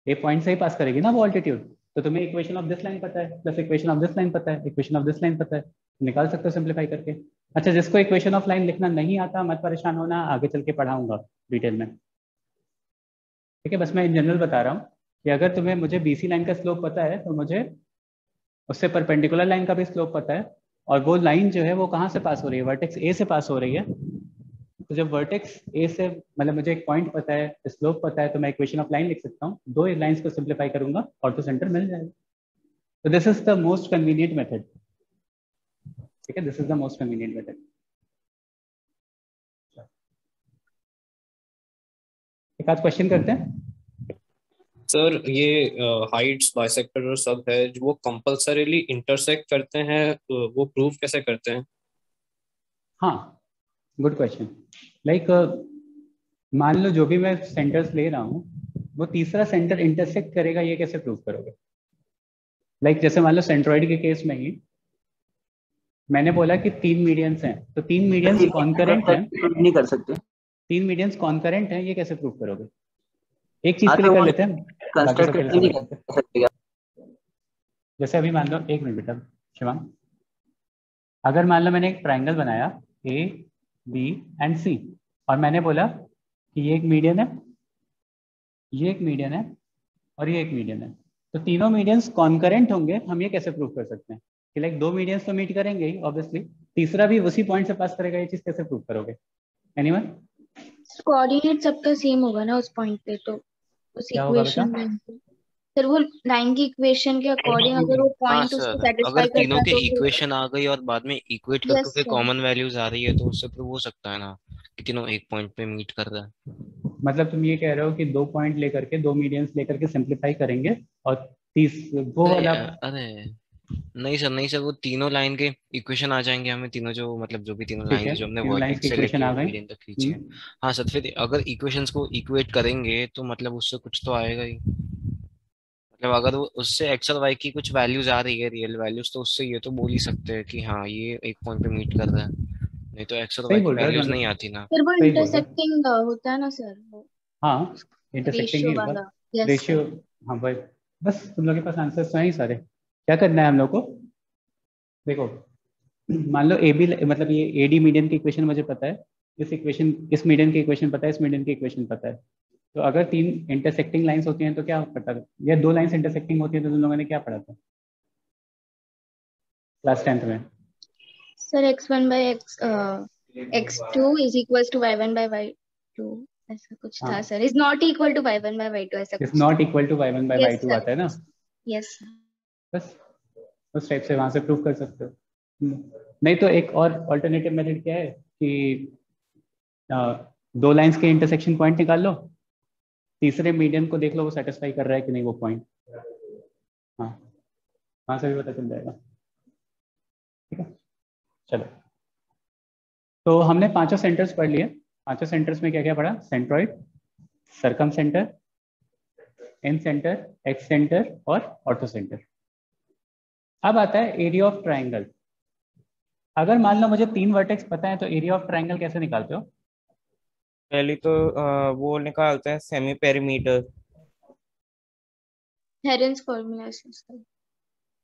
ए पॉइंट से ही पास करेगी ना वो ऑल्टीट्यूड, तो तुम्हें इक्वेशन ऑफ दिस लाइन पता है, plus equation of this line पता है, इक्वेशन ऑफ दिस लाइन पता है, निकाल सकते हो सिंप्लीफाई करके। अच्छा, जिसको इक्वेशन ऑफ लाइन लिखना नहीं आता, मत परेशान होना, आगे चल के पढ़ाऊंगा डिटेल में, ठीक है। बस मैं इन जनरल बता रहा हूँ कि अगर तुम्हें मुझे बीसी लाइन का स्लोप पता है, तो मुझे उससे परपेंडिकुलर लाइन का भी स्लोप पता है, और वो लाइन जो है वो कहाँ से पास हो रही है, वर्टेक्स ए से पास हो रही है। तो जब वर्टेक्स ए से, मतलब मुझे एक पॉइंट पता है, स्लोप पता है, तो मैं इक्वेशन ऑफ लाइन लिख सकता हूँ, दो लाइंस को सिंप्लीफाई करूंगा, ऑर्थो सेंटर मिल जाएगा। तो this is the most convenient method, ठीक है, this is the most convenient method. एक आध क्वेश्चन करते हैं। सर ये हाइट्स बाइसेक्टर और सब है, जो वो कंपल्सरीली इंटरसेक्ट करते हैं, वो प्रूव कैसे करते हैं? हाँ, गुड क्वेश्चन। लाइक मान लो जो भी मैं सेंटर्स ले रहा हूँ, वो तीसरा सेंटर इंटरसेक्ट करेगा, ये कैसे प्रूव करोगे? लाइक जैसे मान लो सेंट्रॉइड के केस में ही मैंने बोला कि 3 मीडियंस हैं, तो 3 मीडियंस कॉन्करेंट हैं, नहीं कर सकते। 3 मीडियंस कॉन्करेंट हैं, ये कैसे प्रूव करोगे? एक चीज के लिए कर लेते हैं, बाकी सब के लिए समझ सकते हैं। जैसे अभी मान लो, एक मिनट बेटा शिवांग, अगर मान लो मैंने एक ट्राइंगल बनाया ए बी एंड सी, और मैंने बोला कि ये एक मीडियन है, ये एक मीडियन है, और ये एक मीडियन है, तो तीनों मीडियंस कॉन्करेंट होंगे, हम ये कैसे प्रूव कर सकते हैं कि लाइक दो मीडियंस तो मीट करेंगे ही ऑब्वियसली, तीसरा भी उसी पॉइंट से पास करेगा, ये चीज कैसे प्रूव करोगे? एनीवन? कोऑर्डिनेट सबका सेम होगा ना उस पॉइंट पे, तो उस क्या होगा बेटा? इक्वेशन में सर वो लाइन की इक्वेशन के अकॉर्डिंग अगर वो हाँ पॉइंट सर, उसको अगर सेटिस्फाई करता तीनों है के तो इक्वेशन आ गई और बाद में इक्वेट करके यस फिर सर। कॉमन वैल्यूज आ रही है, तो उससे प्रूव हो सकता है ना कि तीनों एक पॉइंट पे मीट कर रहा है। मतलब तुम ये कह रहे हो कि 2 पॉइंट लेकर के, 2 मीडियंस लेकर के सिंप्लीफाई करेंगे, और वो अरे वाला अरे नहीं सर, नहीं सर, वो तीनों लाइन के इक्वेशन आ जाएंगे हमें, तीनों जो मतलब जो भी तीनों ठीक है, लाइंस जो हमने तीनों लाइंस की वर्टेक्स से इक्वेशन आ लेके गई। मीडियन तक खींची है। हाँ सर, फिर अगर इक्वेशंस को इक्वेट करेंगे तो मतलब उससे कुछ तो आएगा ही। मतलब अगर वो उससे एक्स और वाई की कुछ वैल्यूज आ रही है, रियल वैल्यूज, तो उससे ये तो बोल ही सकते हैं कि हाँ ये एक पॉइंट पे मीट कर रहा है, नहीं तो एक्स और सही वाई की बोल रहे हो, वैल्यूज मतलब नहीं आती ना। फिर वो सही बोल रहे हो। इंटरसेक्टिंग होता है ना सर, वो हाँ, इंटरसेक्टिंग ही रेशियो होगा, वाला। Yes ratio. सर। हाँ भाई, बस तुम लोग के पास आंसर्स तो हैं ही सारे। क्या करना है हम लोग को? देखो, मान लो ए बी, मतलब ये ए डी मीडियन की इक्वेशन मुझे पता है, इस मीडियन की इक्वेशन पता है, इस मीडियन की इक्वेशन पता है, तो अगर 3 इंटरसेक्टिंग लाइंस होती हैं तो क्या पता है, या 2 लाइंस इंटरसेक्टिंग होती है, तो तुम लोगों ने क्या पढ़ा था क्लास 10th में? Sir x1 by x2 is equals to y1 by y2, ऐसा कुछ था sir. is not equal to y1 by y2, ऐसा इज कुछ not equal to y1 by Yes, y2 sir. आता है ना, यस सर। बस उस टाइप से वहां से प्रूव कर सकते हो। नहीं तो एक और अल्टरनेटिव मेथड क्या है कि 2 लाइंस के इंटरसेक्शन पॉइंट निकाल लो, तीसरे मीडियन को देख लो वो सेटिस्फाई कर रहा है कि नहीं वो पॉइंट, हाँ वहां से भी पता चल जाएगा। ठीक है, चलो, तो हमने 5 सेंटर्स पढ़ लिए। 5 सेंटर्स में क्या क्या पढ़ा? Centroid, circumcentre, incentre, excentre और ऑर्थो सेंटर। अब आता है एरिया ऑफ ट्राइंगल। अगर मान लो मुझे 3 वर्टेक्स पता है, तो एरिया ऑफ ट्राइंगल कैसे निकालते हो? पहले तो वो निकालते हैं semi perimeter. Heron's formula sir.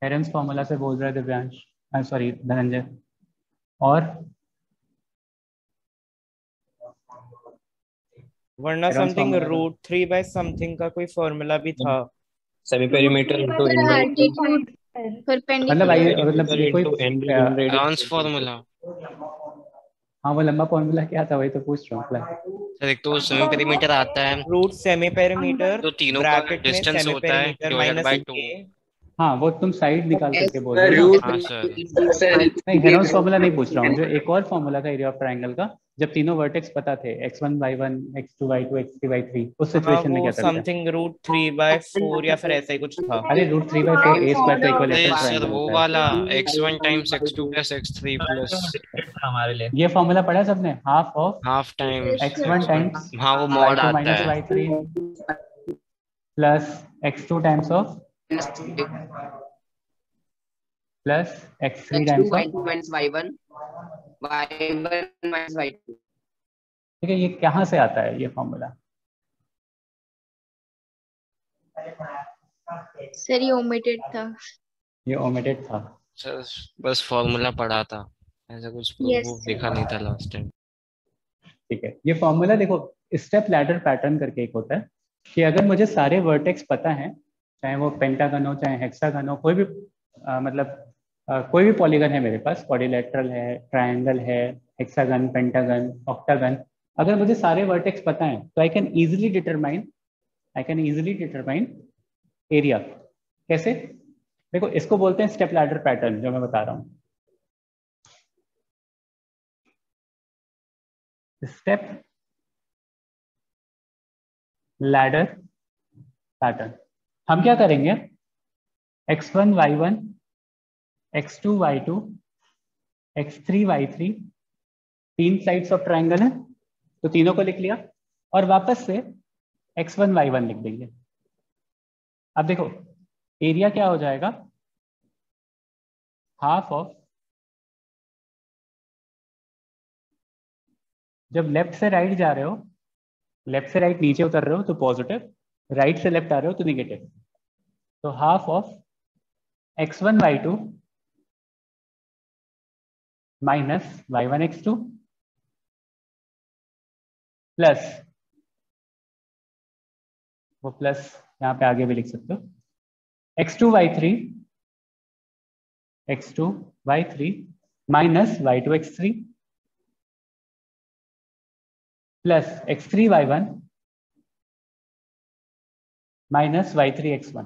Heron's formula से बोल रहे दिव्यांश, सॉरी धनंजय। और वरना Heron's something formula root 3 by something का कोई फॉर्मूला भी था। Semi perimeter into sir an altitude मतलब परपेंडिकुलर मतलब ये कोई ट्रांस फॉर्मूला। हाँ वो लंबा फॉर्मूला क्या था वही तो पूछ रहा हूँ। सर एक तो सेमी पेरीमीटर आता है, रूट सेमी पेरीमीटर तो तीनों का ब्रैकेट में डिस्टेंस सेमी होता है पेरीमीटर डिवाइडेड माइनस बाय 2। के। हाँ वो तुम साइड निकाल करके बोल रहे हो रूट ना। हाँ सर। नहीं हेरोन्स फॉर्मूला नहीं पूछ रहा हूँ, जो एक और फॉर्मूला था एरिया ऑफ ट्रायंगल का, जब तीनों वर्टेक्स पता थे x1 y1 x2 y2 x3 y3, उस हाँ सिचुएशन में वो क्या करते हैं? समथिंग रूट 3/4 या फिर ऐसा ही कुछ था। अरे रूट 3/4 a स्क्वायर तो इक्विलेटरल सर ट्रायंगल वो होता है। वाला x1 times x2 plus x3 plus हमारे लिए ये फॉर्मूला पढ़ा है सबने, half of half times x1 times हाँ वो मॉड y2 आता माइनस है। y3 plus x2 times of plus x3 times of, y2 minus y1 y1 minus y2। ठीक है। ये कहाँ से आता है ये फॉर्मूला? सर ये ओमिटेड था। ये ओमिटेड था। सर बस फॉर्मूला पढ़ा था, ऐसा कुछ Yes, प्रूफ दिखा नहीं था लास्ट टाइम। ठीक है, ये फॉर्मूला देखो स्टेप लैडर पैटर्न करके एक होता है कि अगर मुझे सारे वर्टेक्स पता हैं, चाहे वो पेंटागन हो चाहे हेक्सागन हो, कोई भी कोई भी पॉलीगन है मेरे पास, क्वाड्रिलेटरल है, ट्रायंगल है, हेक्सागन, पेंटागन, ऑक्टागन, अगर मुझे सारे वर्टेक्स पता हैं तो I can easily determine area. कैसे? देखो इसको बोलते हैं स्टेप लैडर पैटर्न, जो मैं बता रहा हूँ। Step ladder pattern. हम क्या करेंगे, x1 y1 x2 y2 x3 y3, तीन साइड्स ऑफ ट्रायंगल है तो तीनों को लिख लिया और वापस से x1 y1 लिख देंगे। अब देखो एरिया क्या हो जाएगा, हाफ ऑफ, जब लेफ्ट से राइट जा रहे हो, लेफ्ट से राइट नीचे उतर रहे हो तो पॉजिटिव, राइट से लेफ्ट आ रहे हो तो निगेटिव, तो half of x1 y2 minus y1 x2 plus, वो प्लस यहाँ पे आगे भी लिख सकते हो, x2 y3 minus y2 x3 plus x3 y1 minus y3 x1,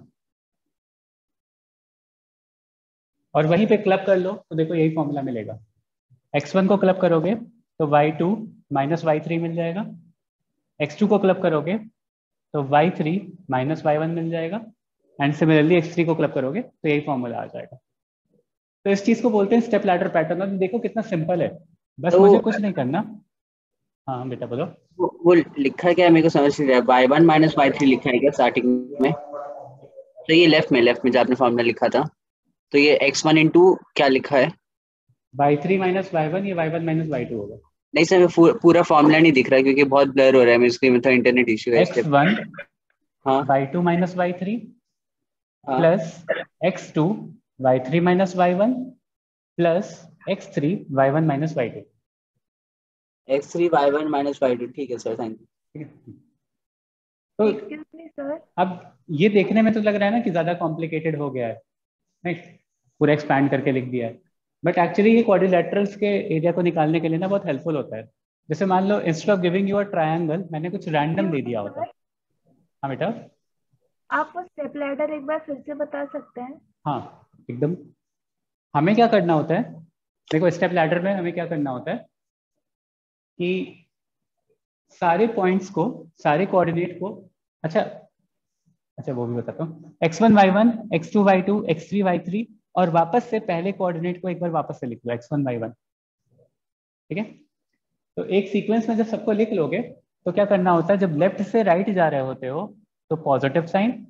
और वहीं पे क्लब कर लो तो देखो यही फॉर्मूला मिलेगा। x1 को क्लब करोगे तो y2 माइनस y3 मिल जाएगा, x2 को क्लब करोगे तो y3 माइनस y1 मिल जाएगा, एंड सिमिलरली x3 को क्लब करोगे तो यही फॉर्मूला आ जाएगा। तो इस चीज को बोलते हैं स्टेप लैडर पैटर्न। और देखो कितना सिंपल है, बस मुझे कुछ नहीं करना। हाँ बेटा बोलो। वो लिखा क्या है मेरे को समझ नहीं आया, y1 माइनस y3 लिखा है क्या स्टार्टिंग में? तो ये लेफ्ट में जो आपने फॉर्मूला लिखा था, तो ये x1 इंटू क्या लिखा है? y3 माइनस y1, ये y1 माइनस y2 होगा। नहीं सर, पूरा फॉर्मूला नहीं दिख रहा है क्योंकि बहुत ब्लर हो रहा है मेरे स्क्रीन में, तो इंटरनेट इश्यू है। x1 हाँ y2 minus y3 plus x2 y3 minus y1 plus x3 y1 minus y2। x3 y1 minus y2, ठीक है सर, थैंक यू। तो अब ये देखने में तो लग रहा है ना कि ज्यादा कॉम्प्लिकेटेड हो गया है, नहीं पूरा एक्सपैंड करके लिख दिया है, बट एक्चुअली ये क्वाड्रिलेटरल्स के एरिया को निकालने के लिए ना बहुत हेल्पफुल होता है। जैसे मान लो instead of giving you a triangle, मैंने कुछ रैंडम दे दिया होता। हाँ बेटा, आप वो स्टेप लैडर एक बार फिर से बता सकते हैं? हाँ एकदम। हमें क्या करना होता है, देखो स्टेप लैडर में हमें क्या करना होता है कि सारे पॉइंट्स को, सारे कोऑर्डिनेट को, अच्छा वो भी बताता हूँ, x1 y1 x2 y2 x3 y3, और वापस से पहले कोऑर्डिनेट को एक बार वापस से लिख लो x1 y1, ठीक है। तो एक सीक्वेंस में जब सबको लिख लोगे तो क्या करना होता है, जब लेफ्ट से राइट जा रहे होते हो तो पॉजिटिव साइन,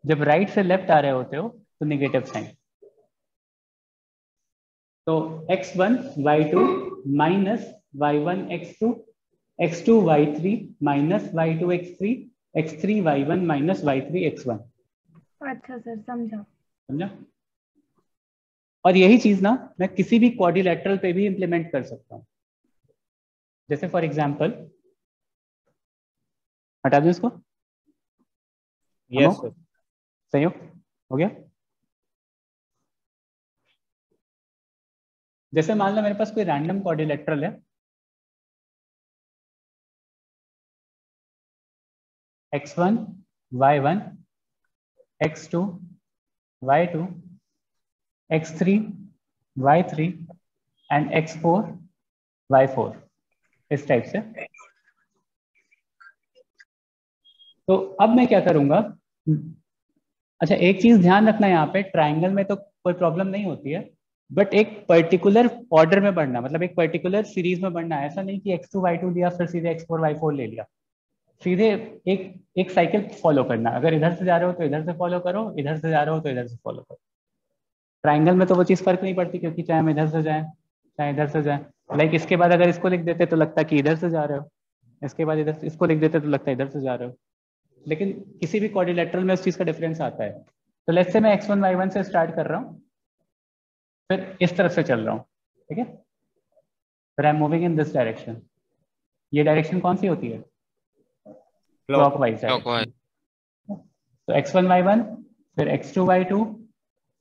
जब राइट से लेफ्ट आ रहे होते हो तो नेगेटिव साइन। तो x1 y2 minus y1 x2 x2 y3 minus y2 x3 x3 y1 minus y3 x1। अच्छा सर, समझा। समझा? और यही चीज ना मैं किसी भी क्वाड्रिलेटरल पे भी इंप्लीमेंट कर सकता हूँ। जैसे फॉर एग्जाम्पल, हटा दूं इसको, यस सर। सही हो गया। जैसे मान लो मेरे पास कोई रैंडम क्वाड्रिलेटरल है, x1 y1 x2 y2 x3 y3 and x4 y4, इस टाइप से। तो अब मैं क्या करूंगा, अच्छा एक चीज ध्यान रखना, यहाँ पे ट्राइंगल में तो कोई प्रॉब्लम नहीं होती है, बट एक पर्टिकुलर ऑर्डर में बढ़ना, मतलब एक पर्टिकुलर सीरीज में बढ़ना। ऐसा नहीं कि x2 y2 लिया फिर सीधे x4 y4 ले लिया, सीधे एक एक साइकिल फॉलो करना। अगर इधर से जा रहे हो तो इधर से फॉलो करो, इधर से जा रहे हो तो इधर से फॉलो करो। ट्राइंगल में तो वो चीज़ फर्क नहीं पड़ती, क्योंकि चाहे हम इधर से जाएं चाहे इधर से जाएं। लाइक इसके बाद अगर इसको लिख देते तो लगता कि इधर से जा रहे हो, इसके बाद इधर इसको लिख देते तो लगता है इधर से जा रहे हो। लेकिन किसी भी क्वाड्रिलेटरल में उस चीज़ का डिफरेंस आता है। तो लेट्स से मैं x1 y1 से स्टार्ट कर रहा हूँ, फिर इस तरफ से चल रहा हूँ, ठीक है, फिर I am moving in this direction. ये डायरेक्शन कौन सी होती है? Clockwise direction. तो x1 y1, फिर x2 y2,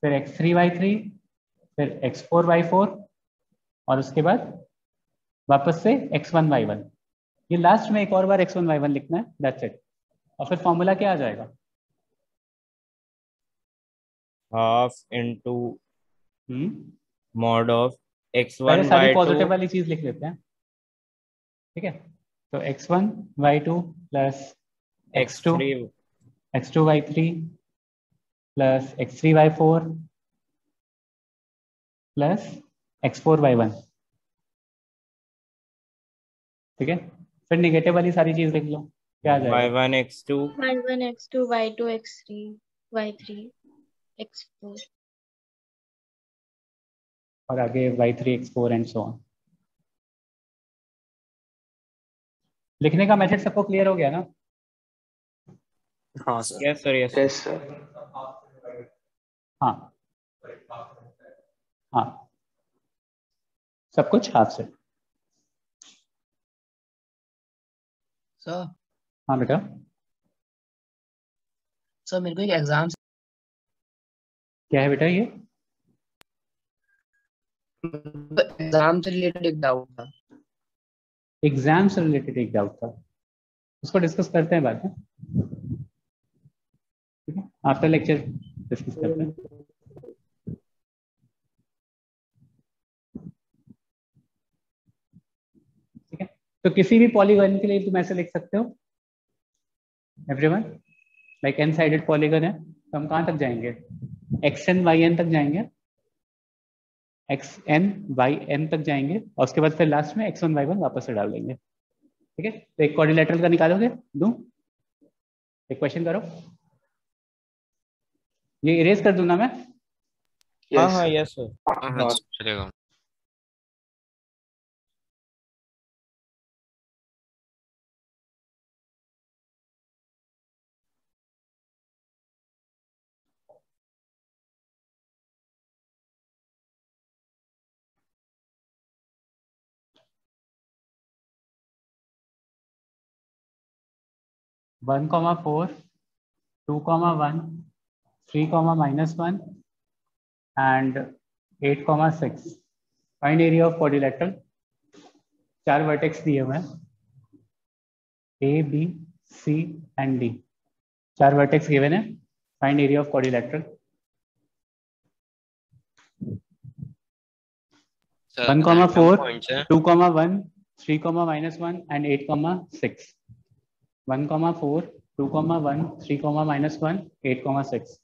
फिर x3 y3, फिर x4 y4, और उसके बाद वापस से x1 y1। ये लास्ट में एक और बार x1 y1 लिखना है, दैट्स इट। और फिर फॉर्मूला क्या आ जाएगा? Half into mod of x1 पहले सारी y2। पॉजिटिव वाली चीज लिख लेते हैं, ठीक है। तो x1 y2 plus x2 y3 plus x3 y4 plus x4 y1, ठीक है। फिर निगेटिव वाली सारी चीज लिख लो, क्या आ जाएगा? y1 x2 y1 x2 y2 x3 y3 x4, और आगे y3 x4 and so on. लिखने का मेथड सबको क्लियर हो गया ना? हाँ sir. Yes sir, yes yes sir. हाँ हाँ, सब कुछ हाथ से। सर हाँ बेटा। सर मेरे को एक एग्जाम क्या है बेटा? ये एग्जाम से रिलेटेड एक डाउट था। एग्जाम से रिलेटेड एक डाउट था, उसको डिस्कस करते हैं बाद में, ठीक है, आफ्टर लेक्चर डिस्कस करते हैं। ठीक है, तो किसी भी पॉलीगन के लिए तुम ऐसे लिख सकते हो everyone, like an sided polygon है, तो हम कहाँ तक जाएंगे? एक्स एन वाई एन तक जाएंगे, एक्स एन वाई एन तक जाएंगे, और उसके बाद फिर लास्ट में एक्स वन वाई वन वापस से डाल देंगे, ठीक है। तो एक क्वाड्रिलेटरल का निकालोगे, दूं एक क्वेश्चन करो, ये इरेज कर दूं ना मैं? हाँ हाँ यस सर। हाँ चलेगा। One comma four, 2,1, 3,-1 and 8,6। Find area of quadrilateral. 4 vertex दिए हुए हैं, A B C and D, 4 vertex given है। Find area of quadrilateral. 1,4, 2,1, 3,-1 and 8,6। 1,4, 2,1, 3,-1, 8,6।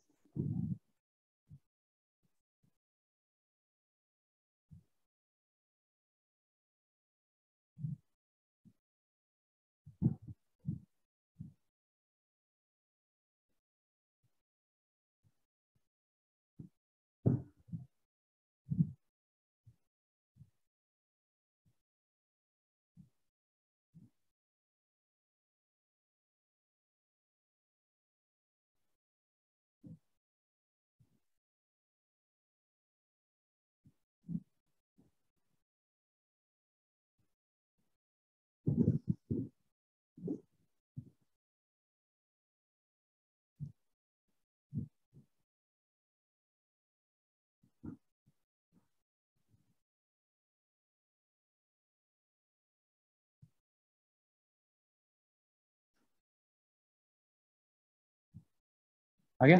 आ गया?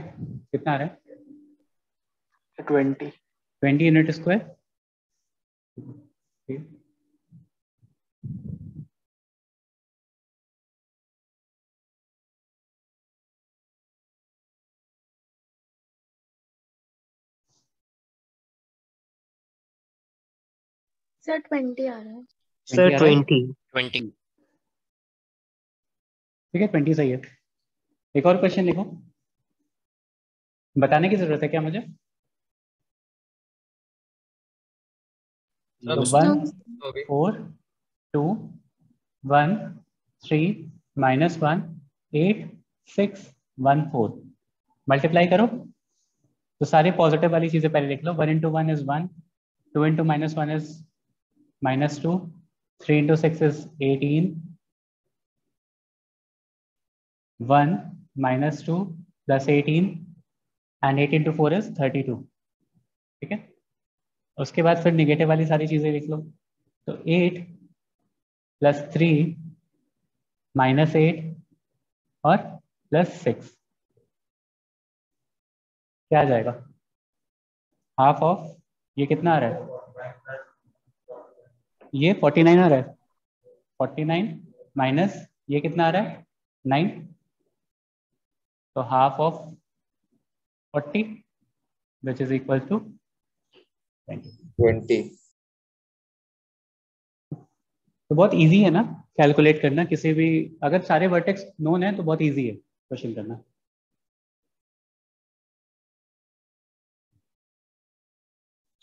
कितना आ रहा है? 20 यूनिट स्क्वायर। सर 20 आ रहा है। सर 20 ठीक है, 20 सही है। एक और क्वेश्चन लिखो। बताने की जरूरत है क्या मुझे? तो 1 4 2 1 3 -1 8 6 1 4 मल्टीप्लाई करो तो सारी पॉजिटिव वाली चीजें पहले लिख लो। 1 × 1 is 1, 2 × -1 is -2, 3 × 6 is 18, 1 -2 + 18 and 8 × 4 is 32। ठीक है, उसके बाद फिर निगेटिव वाली सारी चीजें लिख लो। तो 8 + 3 -8 और +6 क्या आ जाएगा? हाफ ऑफ ये कितना आ रहा है? ये 49 आ रहा है। 49 माइनस ये कितना आ रहा है? 9। तो half of 40 which is equal to 20। तो बहुत इजी है ना कैलकुलेट करना किसी भी, अगर सारे वर्टेक्स नोन है तो बहुत इजी है क्वेश्चन करना।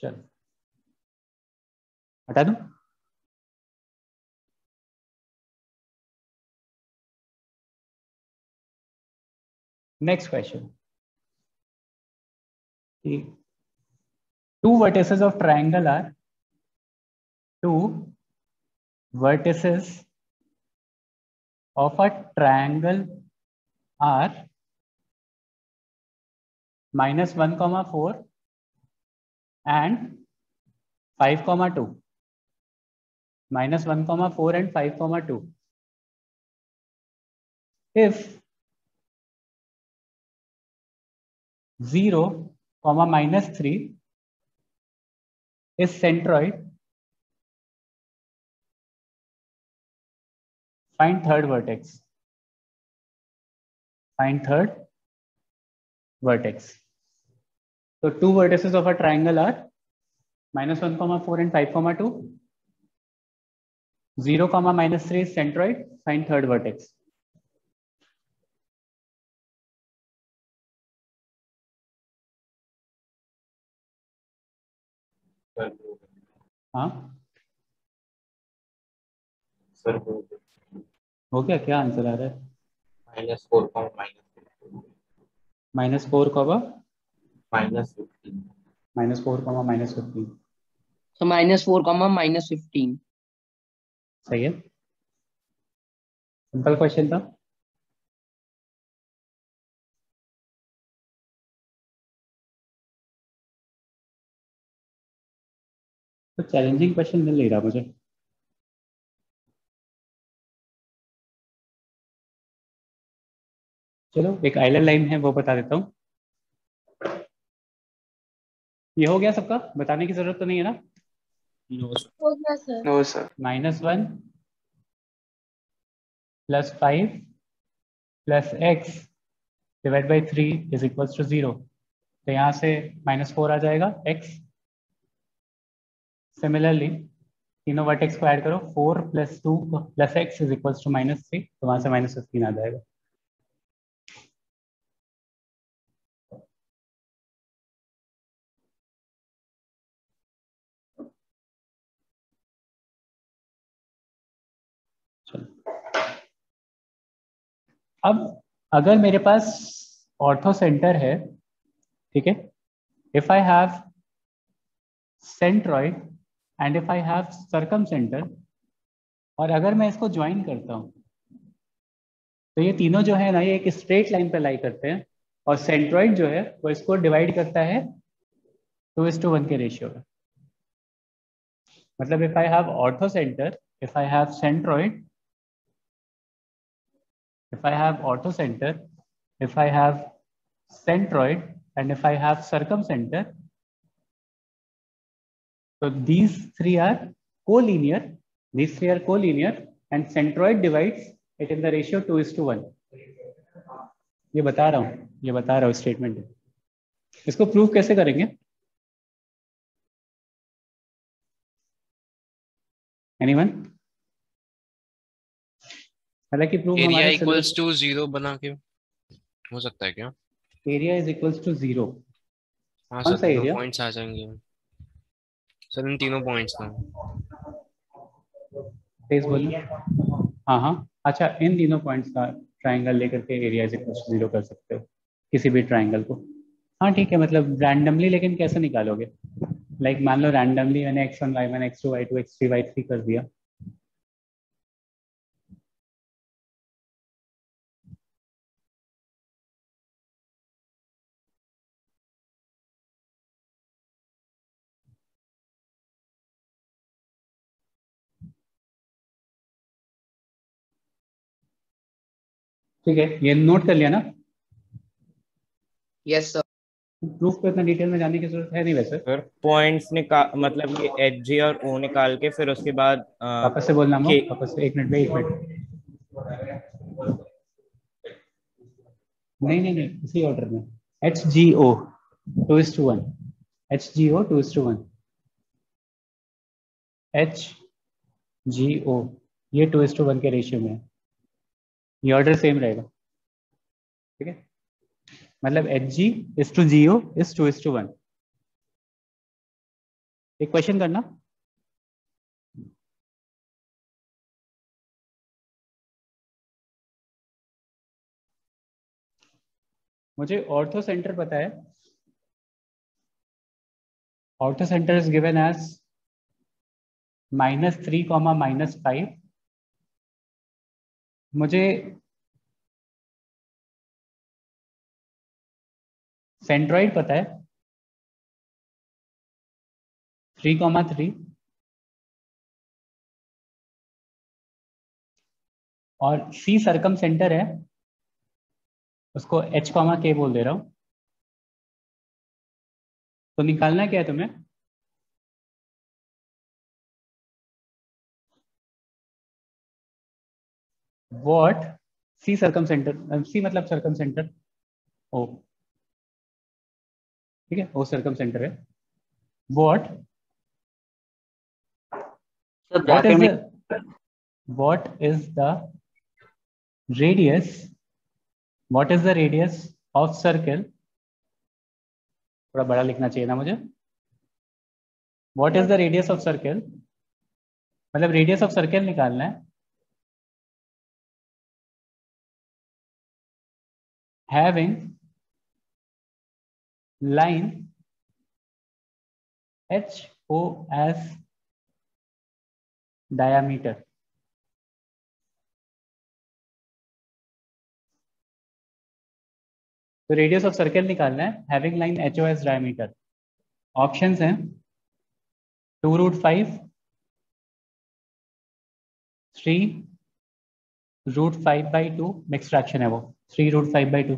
चलो हटा दूं। Next question, two vertices of triangle are two vertices of a triangle are -1, 4 and 5, 2. -1, 4 and 5, 2. If 0, -3 is centroid, find third vertex. Find third vertex. So two vertices of a triangle are -1, 4 and 5, 2. 0, -3 is centroid. Find third vertex. हाँ sir हो गया? क्या answer आ रहा है? -4, -4, -15 -4, -15 तो -4, -15 सही है। Simple question था। तो चैलेंजिंग क्वेश्चन मिल नहीं रहा मुझे। चलो एक आइलर लाइन है वो बता देता हूँ। ये हो गया सबका? बताने की जरूरत तो नहीं है ना? हो गया sir. No sir. -1 + 5 + x / 3 is equal to 0। तो यहाँ से -4 आ जाएगा x। सिमिलरली तीनों वर्टेक्स को ऐड करो, 4 + 2 + x इज इक्वल टू -3। तो वहां से -15 आ जाएगा। अब अगर मेरे पास ऑर्थो सेंटर है, ठीक है, if I have centroid and if I have circum centre, और अगर मैं इसको ज्वाइन करता हूं तो ये तीनों जो है ना ये एक स्ट्रेट लाइन पे लाई करते हैं, और सेंट्रॉइड जो है वो इसको डिवाइड करता है 2:1 के रेशियो में। मतलब if I have ortho centre, if I have centroid, if I have orthocenter, if I have centroid, and if I have circumcenter, so these three are collinear. These three are collinear, and centroid divides it in the ratio 2:1. ये बता रहा हूँ statement है। इसको prove कैसे करेंगे? Anyone? हालांकि proof area equals to 0 बना के हो सकता है क्या? Area is equals to 0। हाँ कौन सर, सा एरिया? पॉइंट्स आ जाएंगे सर, इन तीनों पॉइंट्स का। तेज बोलिए। हाँ, अच्छा, इन तीनों पॉइंट्स का ट्राइंगल लेकर के एरिया इज इक्वल्स टू 0 कर सकते हो किसी भी ट्राइंगल को। हाँ ठीक है, मतलब रैंडमली, लेकिन कैसे निकालोगे? लाइक मान लो रैंडमली मैंने x1 y1 x2 y2 x3 y3 कर दिया, ठीक है, ये नोट कर लिया ना? Yes sir. प्रूफ को इतना डिटेल में जाने की जरूरत है नहीं वैसे। फिर पॉइंट्स निकाल, मतलब ये एच जी और ओ निकाल के फिर उसके बाद वापस से बोलना, वापस से 1 मिनट में 1 मिनट। नहीं, इसी ऑर्डर में। HGO 2:1, HGO 2:1, HGO ये 2:1 के रेशियो में है। ये ऑर्डर सेम रहेगा, ठीक है? मतलब HG/GO is 2:1। एक क्वेश्चन करना। मुझे ऑर्थो सेंटर पता है। Orthocentre is given as -3, -5। मुझे सेंट्रॉइड पता है 3, 3, और C सर्कम सेंटर है, उसको H, K बोल दे रहा हूं। तो निकालना क्या है तुम्हें? What C circum centre, C मतलब सर्कम सेंटर O, ठीक है, O सर्कम सेंटर है। What is the radius, what is the radius of circle? थोड़ा बड़ा लिखना चाहिए ना मुझे। What is the radius of circle? मतलब radius of circle निकालना है। Having line HO as diameter. तो रेडियस ऑफ सर्कल निकालना है having line HO as diameter. Options हैं 2√5, 3√5/2, मिक्स फ्रैक्शन है वो, 3√5/2,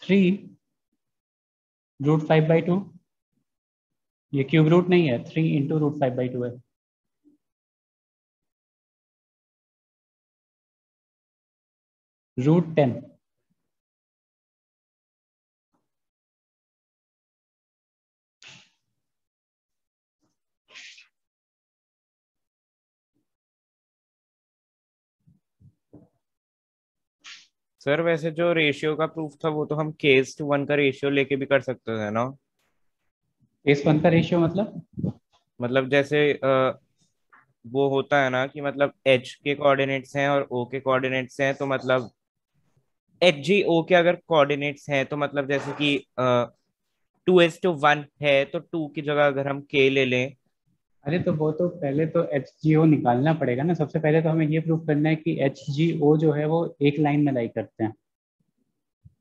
3√5/2, ये क्यूब रूट नहीं है, 3 × √5/2 है। √10, सर वैसे जो रेशियो का प्रूफ था वो तो हम K:1 का रेशियो लेके भी कर सकते थे ना? K:1 का रेशियो मतलब जैसे वो होता है ना कि मतलब H के कोऑर्डिनेट्स हैं और O के कोऑर्डिनेट्स हैं, तो मतलब HGO के अगर कोऑर्डिनेट्स हैं तो मतलब जैसे कि 2:1 है, तो 2 की जगह अगर हम K ले लें। अरे तो वो तो पहले तो HGO निकालना पड़ेगा ना। सबसे पहले तो हमें ये प्रूफ करना है कि HGO जो है वो एक लाइन में लाई करते हैं।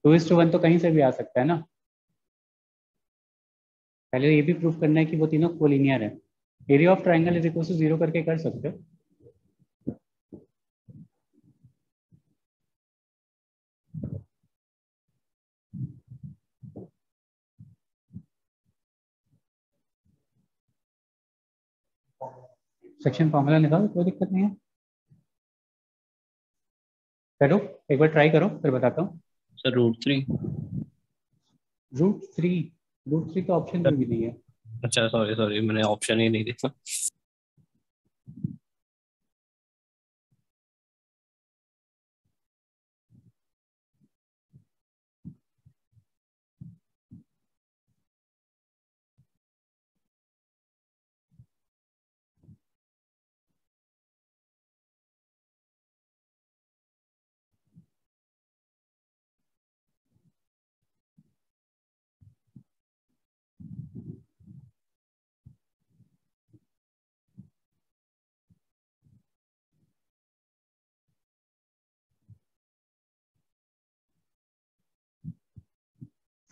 2:1 तो कहीं से भी आ सकता है ना। पहले ये भी प्रूफ करना है कि वो तीनों कोलिनियर है। Area of triangle is equal to 0 करके कर सकते हो। सेक्शन फॉर्मूला निकालो, कोई दिक्कत नहीं है, करो एक बार ट्राई करो फिर बताता हूँ। सर √3। √3 का ऑप्शन में भी नहीं है। अच्छा सॉरी सॉरी, मैंने ऑप्शन ही नहीं देखा।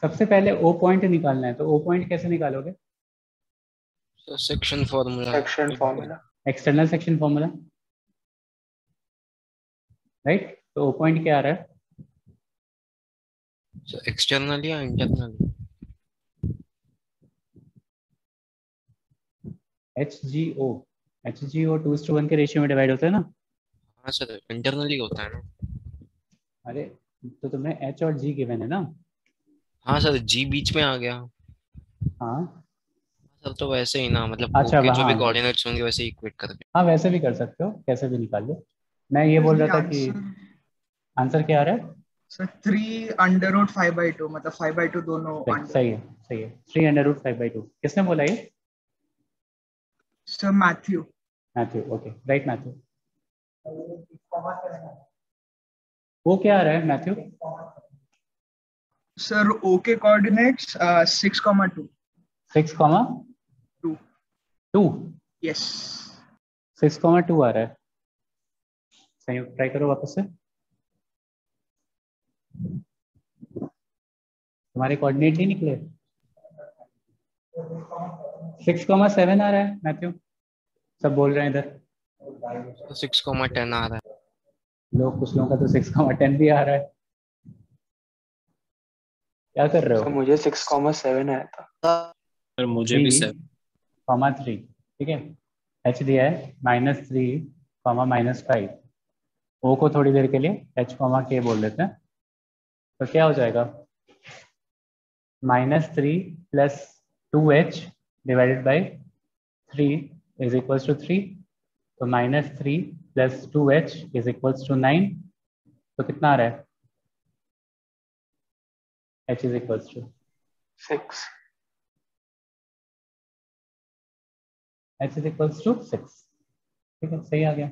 सबसे पहले ओ पॉइंट निकालना है, तो ओ पॉइंट कैसे निकालोगे? Section formula, external section formula, right. तो ओ पॉइंट क्या आ रहा है? एक्सटर्नल या इंटरनल? HGO 2:1 के रेशियो में डिवाइड होता है ना? हाँ सर, इंटरनली होता है ना। अरे तो तुम्हें H और G गिवन है ना? हाँ सर, G बीच में आ गया। हाँ सर तो वैसे ही ना, मतलब अच्छा, ओके जो भी हाँ कोऑर्डिनेट्स होंगे वैसे इक्वेट करके। हाँ वैसे भी कर सकते हो, कैसे भी निकाल लो। मैं ये बोल रहा था कि आंसर क्या आ रहा है? सर 3√5/2, मतलब 5/2 दोनों अंडर। सही है, सही है, 3√5/2। किसने बोला ये? Sir Matthew. Okay, right Matthew. वो क्या आ रहा है मैथ्यू? सर ओ के कोऑर्डिनेट्स 6,2। 6,2? यस। 6,2 आ रहा है। सही, ट्राई करो वापस से। तुम्हारे कोऑर्डिनेट नहीं निकले? 6,7 आ रहा है मैथ्यू, सब बोल रहे हैं इधर। 6,10 आ रहा है। कुछ लोगों का तो 6,10 भी आ रहा है। क्या कर रहे हो? तो मुझे 6,7 आया था। सर मुझे भी 3,3, ठीक है। H दिया है -3, -5। O को थोड़ी देर के लिए H, K बोल देते हैं। तो क्या हो जाएगा? -3 + 2H divided by 3 is equals to 3। तो -3 + 2H इज इक्वल्स टू 9। तो कितना आ रहा है? H is equals to 6। H is equals to 6, ठीक है, सही आ गया।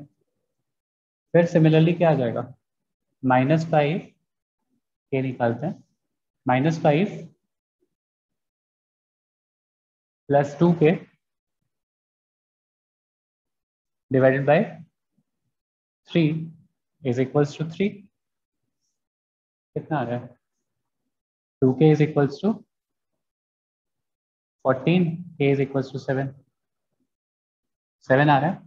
फिर सिमिलरली क्या आ जाएगा? -5 के निकालते हैं। -5 + 2K divided by 3 is equals to 3। कितना आ रहा है? 2K is equals to 14, K is equals to 7। 7 आ रहा है।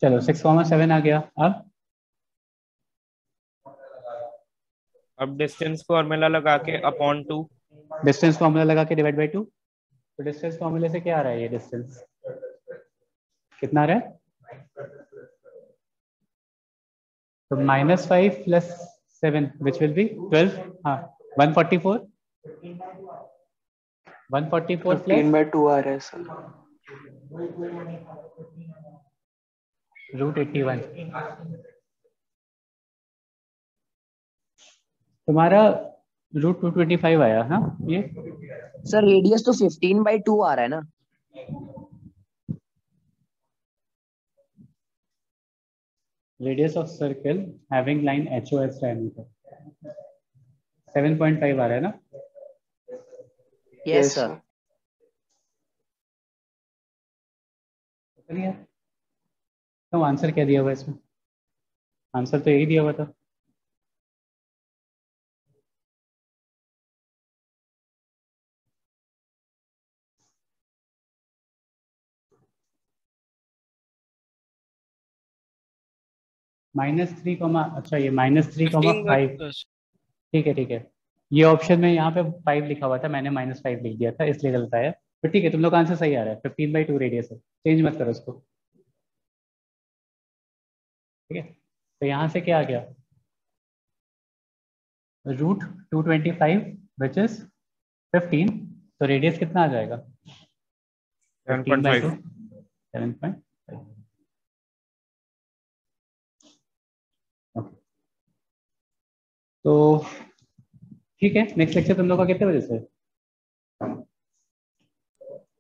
चलो 6,7 आ गया। अब डिस्टेंस फॉर्मूला लगा के अपॉन 2। डिस्टेंस फॉर्मूला लगा के डिवाइड बाय 2। तो डिस्टेंस फॉर्मूले से क्या आ रहा है? ये डिस्टेंस कितना आ रहा है? तो -5 + 7 विच विल बी 12। हाँ, 144 + 15/2 आ रहा है सर। √81। तुम्हारा √225 आया। हाँ, ये सर रेडियस तो 15/2 आ रहा है ना? Radius of circle having line HO as diameter 7.5 आ रहा है ना? Yes sir. तो आंसर क्या दिया हुआ है इसमें? आंसर तो यही दिया हुआ था। -3, अच्छा ये -3,5। ठीक है, ठीक है। ये ऑप्शन में यहाँ पे 5 लिखा हुआ था, मैंने -5 लिख दिया था, इसलिए गलत आया। तो ठीक है, तुम लोग का आंसर सही आ रहा है, 15/2 रेडियस है, चेंज मत करो उसको। ठीक है, तो यहाँ से क्या आ गया, रूट 225 विच इज 15, तो रेडियस कितना आ जाएगा 15/2, 7.5। तो ठीक है, नेक्स्ट लेक्चर तुम लोग का कितने बजे से है?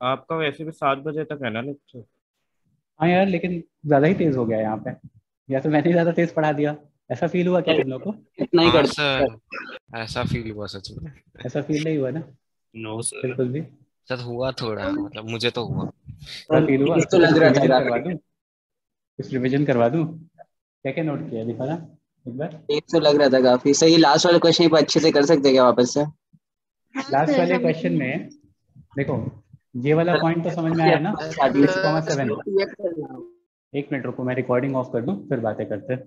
आपका वैसे भी 7 बजे तक है ना लेक्चर? हाँ यार, लेकिन ज्यादा ही तेज हो गया यहाँ पे, या तो मैंने ज्यादा तेज पढ़ा दिया, ऐसा फील हुआ क्या तुम लोग को? इतना ही हाँ करते सर, ऐसा फील हुआ सच में। ऐसा फील नहीं हुआ ना? नो सर, बिल्कुल भी। सर हुआ थोड़ा, मतलब मुझे तो हुआ। ऐसा फील हुआ? तो लग रहा था रिविजन काफी। करवा दूं? कुछ रिविजन करवा दूं? क्या क्या नोट किया दिखा ना एक बार। एक तो लग रहा था काफी सही। लास्ट वाले क्वेश्चन अच्छे से कर सकते हैं क्या वापस से? लास्ट वाले क्वेश्चन में देखो, ये वाला पॉइंट तो समझ में आया ना, 6,7। एक मिनट रुको, मैं रिकॉर्डिंग ऑफ कर दूं, फिर बातें करते हैं।